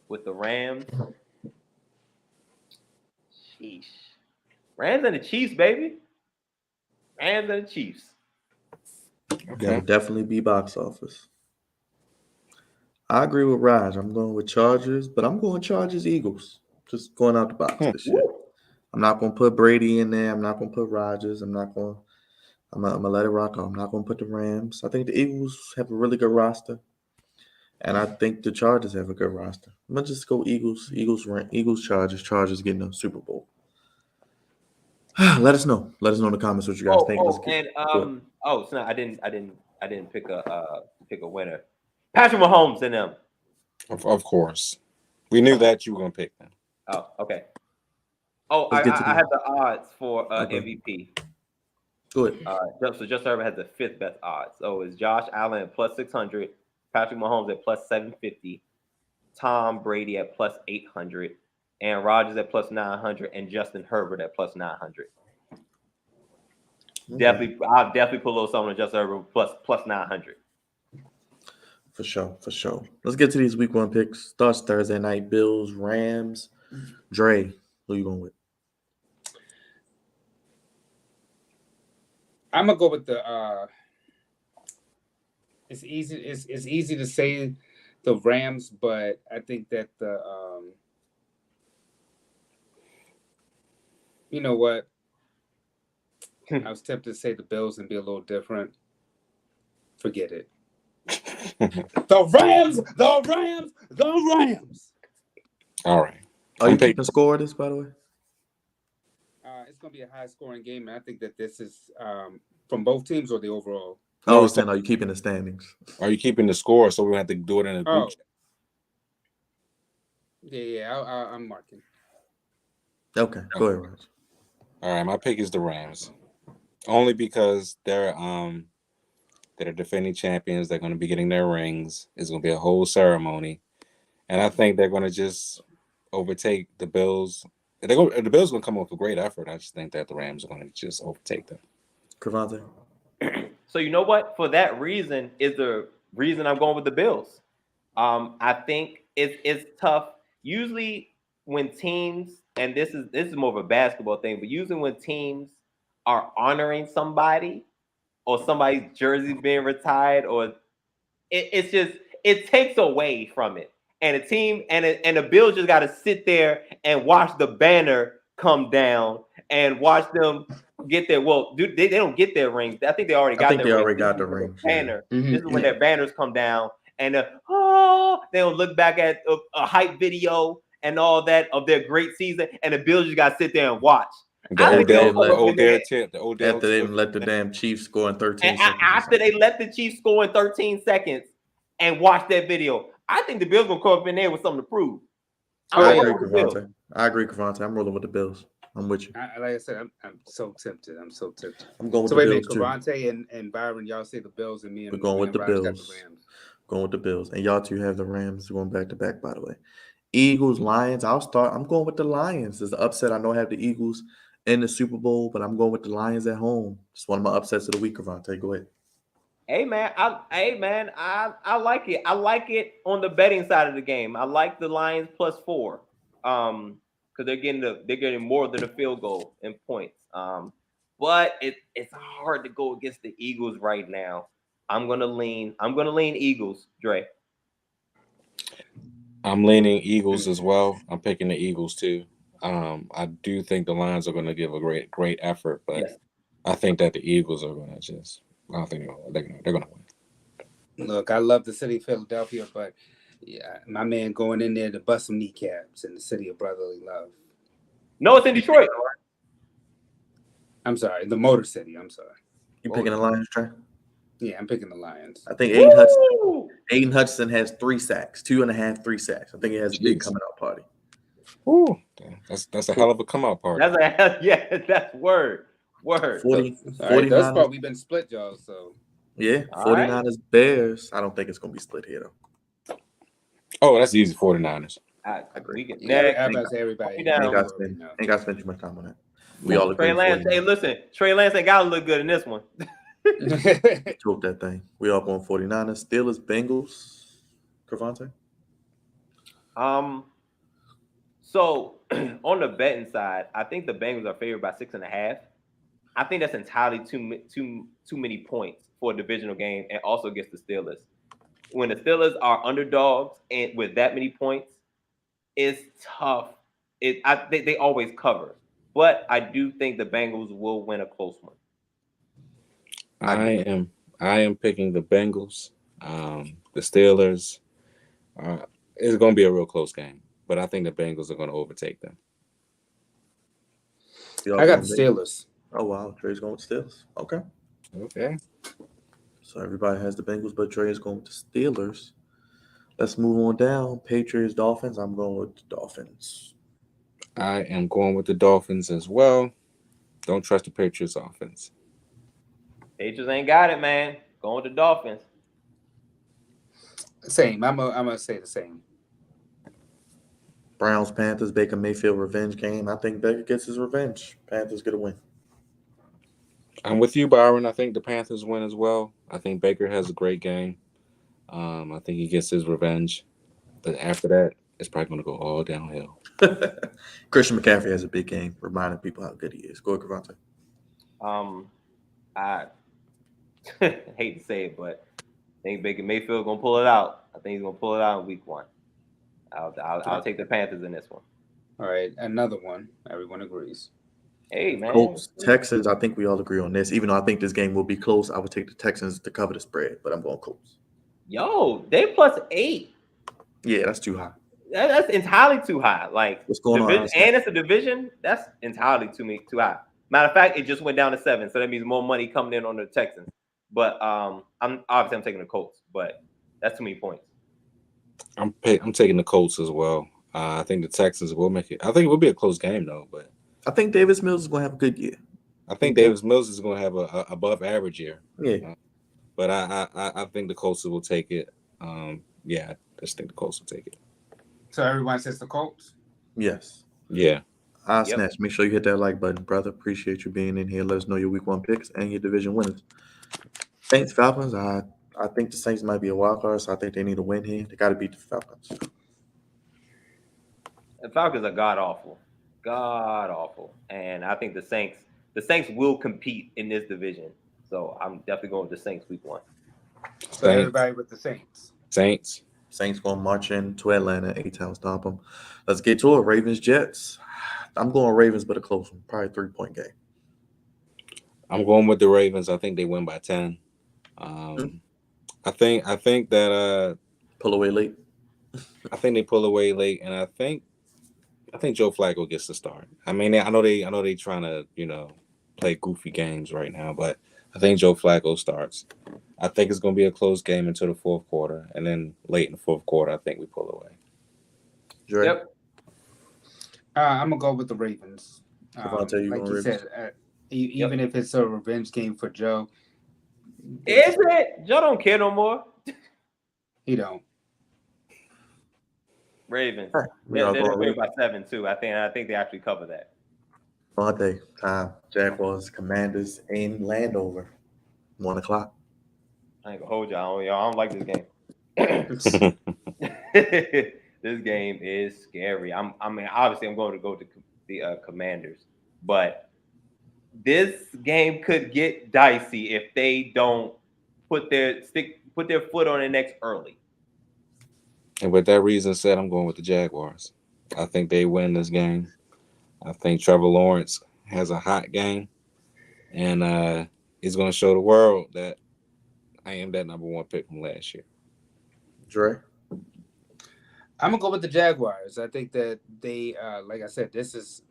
with the Rams. Sheesh. Rams and the Chiefs, baby. Rams and the Chiefs. Okay. That'll definitely be box office. I agree with Raj. I'm going with Chargers, but I'm going Chargers Eagles. Just going out the box this year. I'm not going to put Brady in there. I'm not going to put Rodgers. I'm going to let it rock. I'm not going to put the Rams. I think the Eagles have a really good roster. And I think the Chargers have a good roster. I'm going to just go Eagles, Chargers. Chargers getting a Super Bowl. Let us know. Let us know in the comments what you guys think. So I didn't pick a winner. Patrick Mahomes and them. Of course. We knew that you were going to pick them. Oh, okay. Oh, I have the odds for MVP. Go ahead. So Justin Herbert has the 5th best odds. So it's Josh Allen at plus 600, Patrick Mahomes at plus 750, Tom Brady at plus 800, Aaron Rodgers at plus 900, and Justin Herbert at plus 900. Okay. I'll definitely put a little something on Justin Herbert plus 900. For sure. Let's get to these week 1 picks. Starts Thursday night. Bills, Rams. Dre, who you going with? I'm gonna go with the. It's easy to say the Rams, but I think that the. You know what? I was tempted to say the Bills and be a little different. Forget it. The Rams. All right. Are you keeping score of this, by the way? It's going to be a high-scoring game, and I think that this is from both teams or the overall. I was saying, are you keeping the standings? Are you keeping the score so we have to do it in a group? Yeah, I'm marking. Okay, go ahead, Raj. All right, my pick is the Rams, only because they're defending champions. They're going to be getting their rings. It's going to be a whole ceremony, and I think they're going to just overtake the Bills. The Bills are going to come up with a great effort. I just think that the Rams are going to just overtake them. Cavante. So you know what? For that reason is the reason I'm going with the Bills. I think it's tough. Usually when teams, and this is more of a basketball thing, but usually when teams are honoring somebody or somebody's jersey being retired, or it takes away from it. And a team and the Bills just got to sit there and watch the banner come down and watch them get their. Well, they don't get their rings. I think they already got the rings. Banner. Mm-hmm. This is when their banners come down and they'll look back at a hype video and all that of their great season, and the Bills just got to sit there and watch. After they let the damn Chiefs score in 13 seconds. After they let the Chiefs score in 13 seconds and watch that video, I think the Bills going to come up in there with something to prove. I agree, Cavante. I'm rolling with the Bills. I'm with you. Like I said, I'm so tempted. I'm going with the Bills too. Cavante and Byron, y'all say the Bills, and me and we're going with the Bills. Going with the Bills, and y'all two have the Rams going back to back. By the way, Eagles, Lions. I'm going with the Lions. There's the upset. I know I have the Eagles in the Super Bowl, but I'm going with the Lions at home. It's one of my upsets of the week. Cavante, go ahead. Hey man, I like it. I like it on the betting side of the game. I like the Lions +4, because they're getting more than a field goal in points. But it's hard to go against the Eagles right now. I'm gonna lean Eagles, Dre. I'm leaning Eagles as well. I'm picking the Eagles too. I do think the Lions are going to give a great effort, but yes. I think that the Eagles are going to I don't think they're going to win. Look, I love the city of Philadelphia, but yeah, my man going in there to bust some kneecaps in the city of brotherly love. No, it's in Detroit. I'm sorry, the Motor City. I'm sorry. You picking the Lions, Trey? Yeah, I'm picking the Lions. I think Woo! Aiden Hudson has 3 sacks, 2.5, 3 sacks. I think he has a big Jeez. coming out party. Ooh, that's a hell of a come out party. That's word. 40, All right, 49ers. thus far we've been split, y'all. So Yeah, All right. 49ers, Bears. I don't think it's going to be split here, though. Oh, that's easy. 49ers. I agree. We can, yeah, next. I'm about to say everybody. Be down. Ain't got to spend too much time on that. We all agree. Trey Lance. Hey, listen, Trey Lance ain't got to look good in this one. Choke that thing. We all going 49ers. Steelers, Bengals. Cravante? So on the betting side, I think the Bengals are favored by 6.5. I think that's entirely too many points for a divisional game, and also against the Steelers. When the Steelers are underdogs and with that many points, it's tough. They always cover, but I do think the Bengals will win a close one. I am picking the Bengals. The Steelers. It's going to be a real close game, but I think the Bengals are going to overtake them. I got the Steelers. Oh, wow. Trey's going with Steelers. Okay. Okay. So everybody has the Bengals, but Trey is going with the Steelers. Let's move on down. Patriots, Dolphins. I'm going with the Dolphins. I am going with the Dolphins as well. Don't trust the Patriots offense. Patriots ain't got it, man. Going with the Dolphins. Same. I'm gonna say the same. Browns, Panthers, Baker Mayfield revenge game. I think Baker gets his revenge. Panthers get a win. I'm with you, Byron. I think the Panthers win as well. I think Baker has a great game. I think he gets his revenge. But after that, it's probably going to go all downhill. Christian McCaffrey has a big game, reminding people how good he is. Go ahead, Cravante. I hate to say it, but I think Baker Mayfield gonna pull it out. I think he's gonna pull it out in week 1. I'll take the Panthers in this one. All right, another one. Everyone agrees. Hey, man. Colts, Texans, I think we all agree on this. Even though I think this game will be close, I would take the Texans to cover the spread, but I'm going Colts. Yo, they +8. Yeah, that's too high. That's entirely too high. Like, what's going on? And it's a division. That's entirely too high. Matter of fact, it just went down to 7, so that means more money coming in on the Texans. But I'm taking the Colts, but that's too many points. I'm taking the Colts as well. I think the Texans will make it. I think it will be a close game though, but I think Davis Mills is going to have a good year. I think Davis Mills is going to have a above average year. Yeah, but I think the Colts will take it. Yeah, I just think the Colts will take it. So everyone says the Colts? Yes. Yeah. Snatch. Make sure you hit that like button, brother. Appreciate you being in here. Let us know your week 1 picks and your division winners. Saints, Falcons. I think the Saints might be a wild card, so I think they need a win here. They got to beat the Falcons. The Falcons are god awful, and I think the Saints will compete in this division. So I'm definitely going with the Saints week 1. So everybody with the Saints. Saints going to march into Atlanta, A-Town, stomp them. Let's get to it. Ravens, Jets. I'm going Ravens, but a close one. Probably 3-point game. I'm going with the Ravens. I think they win by 10. I think that pull away late. I think they pull away late, and I think Joe Flacco gets the start. I mean, I know they trying to play goofy games right now, but I think Joe Flacco starts. I think it's going to be a close game until the 4th quarter, and then late in the 4th quarter, I think we pull away. Dre? Yep. I'm gonna go with the Ravens. Like you said, even if it's a revenge game for Joe. Is it? Joe don't care no more. He don't. Ravens. They're going by 7 too. I think they actually cover that. Monday time. Jaguars, Commanders in Landover. 1 o'clock. I ain't gonna hold y'all. I don't like this game. This game is scary. I mean, obviously, I'm going to go to the Commanders, but this game could get dicey if they don't put their foot on the neck early. And with that reason said, I'm going with the Jaguars. I think they win this game. I think Trevor Lawrence has a hot game, and he's going to show the world that I am that number one pick from last year. Dre? I'm gonna go with the Jaguars. I think that they, like I said, this is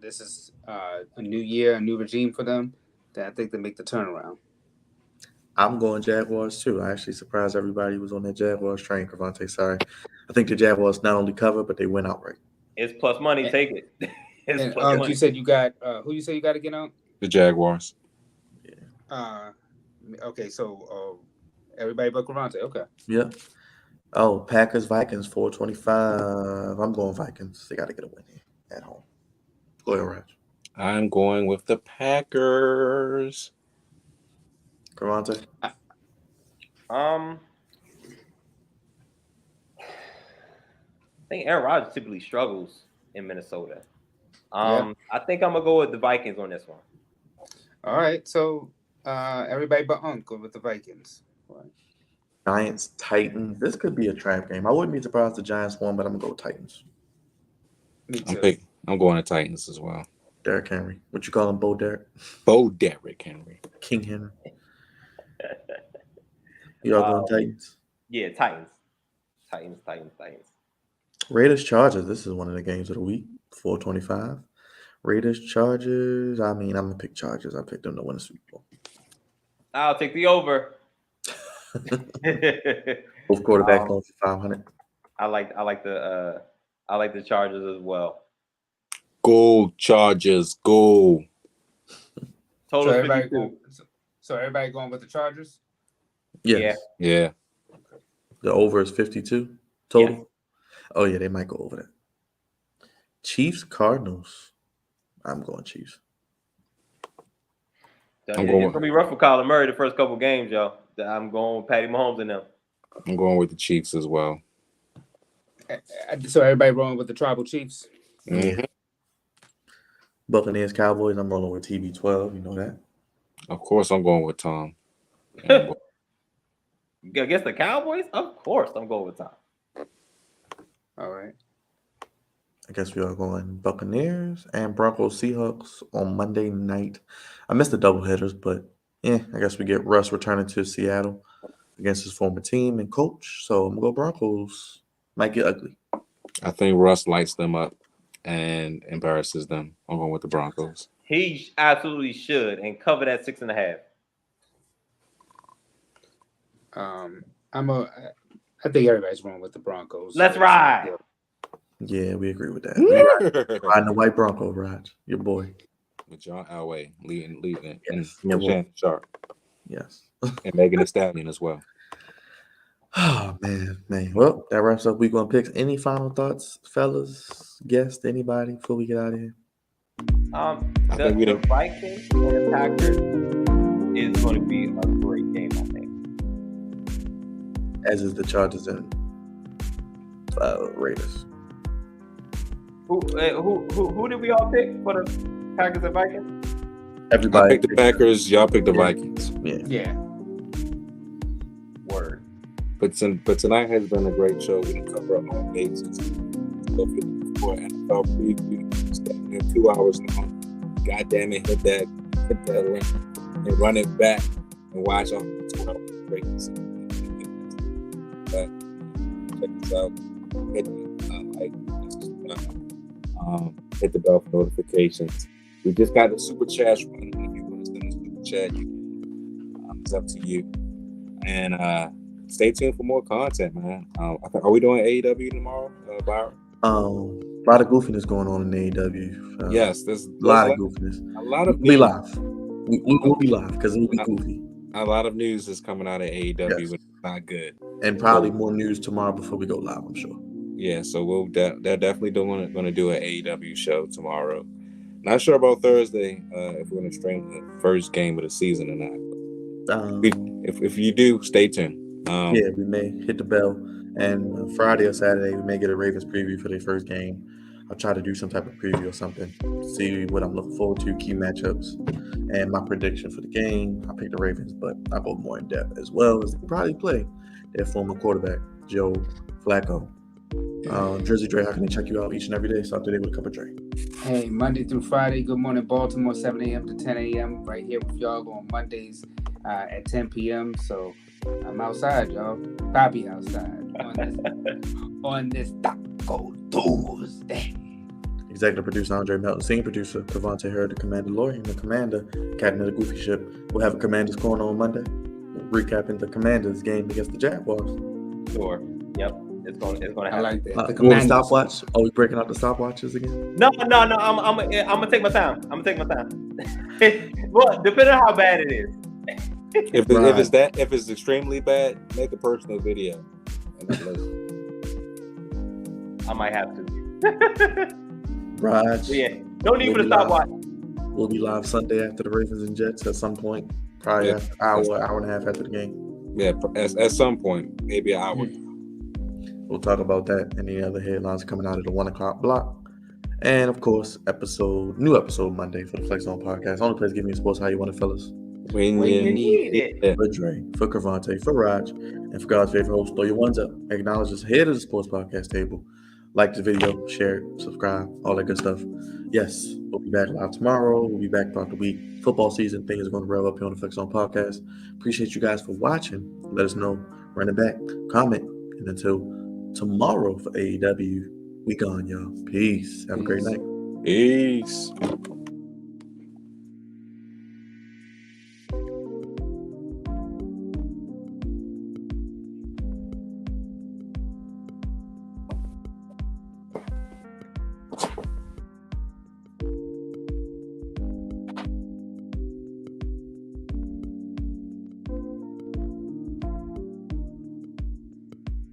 a new year, a new regime for them. That I think they make the turnaround. I'm going Jaguars too. I actually surprised everybody was on that Jaguars train, Cavante. Sorry. I think the Jaguars not only cover, but they win outright. It's plus money. Take it. It's And plus money. you said you got who you say you got to get on? The Jaguars. Okay, so everybody but Cavante. Okay. Yep. Oh, Packers, Vikings, 425. I'm going Vikings. They got to get a win here at home. Go ahead, Raj. I'm going with the Packers. Cavante? I think Aaron Rodgers typically struggles in Minnesota. I think I'm gonna go with the Vikings on this one. All right, so everybody but go with the Vikings. Right. Giants, Titans. This could be a trap game. I wouldn't be surprised if the Giants won, but I'm going to go with Titans. Me too. I'm going to Titans as well. Derrick Henry. What you call him, Bo Derrick? Bo Derrick Henry. King Henry. You all going Titans? Yeah, Titans. Raiders, Chargers. This is one of the games of the week. 425. Raiders, Chargers. I mean, I'm going to pick Chargers. I picked them to win the Super Bowl. I'll take the over. Both quarterbacks going for 500. I like the Chargers as well. Go Chargers, go. Total So 52. everybody going with the Chargers? Yes. Yeah. The over is 52 total. Yes. Oh, yeah, they might go over that. Chiefs, Cardinals. I'm going Chiefs. It's going to be rough for Kyler Murray the first couple games, y'all. I'm going with Patty Mahomes and them. I'm going with the Chiefs as well. So everybody rolling with the Tribal Chiefs? Mm-hmm. Buccaneers, Cowboys. I'm rolling with TB12. You know that. Of course, I'm going with Tom. Against the Cowboys? Of course, I'm going with Tom. All right. I guess we are going Buccaneers and Broncos, Seahawks on Monday night. I missed the doubleheaders, but I guess we get Russ returning to Seattle against his former team and coach. So I'm going to go Broncos. Might get ugly. I think Russ lights them up and embarrasses them. I'm going with the Broncos. He absolutely should and cover that 6.5. I think everybody's rolling with the Broncos. Let's ride. Yeah, we agree with that. Riding the white Bronco, Raj. Your boy. With John Elway leading Yes. and Shannon Sharp. Yes. And Megan Thee Stallion as well. Oh, man. Well, that wraps up week one picks. Any final thoughts, fellas, guests, anybody, before we get out of here? The Vikings and the Packers is going to be a great game, I think. As is the Chargers and Raiders. Who did we all pick for the Packers and Vikings? Everybody. I picked the Packers. Y'all picked the Vikings. Yeah. Word. But tonight has been a great show. We can cover up all bases. So if you're looking for NFL preview, staying there 2 hours long. God damn it, hit that link and run it back and watch all the 2 hours of greatness. Check us out. Hit the like, hit the bell for notifications. We just got the super chat running. If you want to send a super chat, you can. It's up to you. And stay tuned for more content, man. Are we doing AEW tomorrow, Byron? A lot of goofiness going on in AEW. Yes, there's a lot of goofiness. A lot of we'll be live. We will be live because it will be goofy. A lot of news is coming out of AEW, Yes. which is not good. And probably more news tomorrow before we go live, I'm sure. Yeah, so they're definitely going to do an AEW show tomorrow. Not sure about Thursday if we're going to stream the first game of the season or not. If you do, stay tuned. Yeah, we may hit the bell. And Friday or Saturday, we may get a Ravens preview for their first game. I'll try to do some type of preview or something. See what I'm looking forward to, key matchups, and my prediction for the game. I picked the Ravens, but I'll go more in depth as well as they probably play their former quarterback, Joe Flacco. Drizzy Dre, how can they check you out each and every day? Start the day with a cup of Dre. Hey, Monday through Friday, Good Morning Baltimore, 7 a.m. to 10 a.m. right here with y'all on Mondays at 10 p.m. So I'm outside, y'all. Bobby outside on this Taco Tuesday. Executive producer Andre Melton, senior producer Cavante Hurd, the commander lawyer, and the commander, captain of the Goofy Ship. We'll have a Commanders corner on Monday, recapping the Commanders game against the Jaguars. Sure. Yep. It's gonna I happen. like that. The The Commanders. stopwatch? Are we breaking out the stopwatches again? No. I'm gonna take my time. Well, depending on how bad it is. If it's extremely bad, make a personal video. And upload I might have to. Raj, But yeah, no need for the We'll be stopwatch. we'll be live Sunday after the Ravens and Jets at some point, probably Yeah. an hour and a half after the game. it. Yeah, at some point, maybe an hour. We'll talk about that and any other headlines coming out of the 1 o'clock block. And of course, new episode Monday for the Flex Zone podcast. Only place giving you sports how you want to, fellas. When When you you need it. For Dre, for Cravante, for Raj, and for God's favorite host, throw your ones up. Acknowledge us head of the sports podcast table. Like the video, share it, subscribe, all that good stuff. Yes, we'll be back live tomorrow. We'll be back throughout the week. Football season, things are going to rev up here on the Flex Zone podcast. Appreciate you guys for watching. Let us know, run it back, comment, and until tomorrow for AEW, we gone, y'all. Peace. Have a great night. Peace.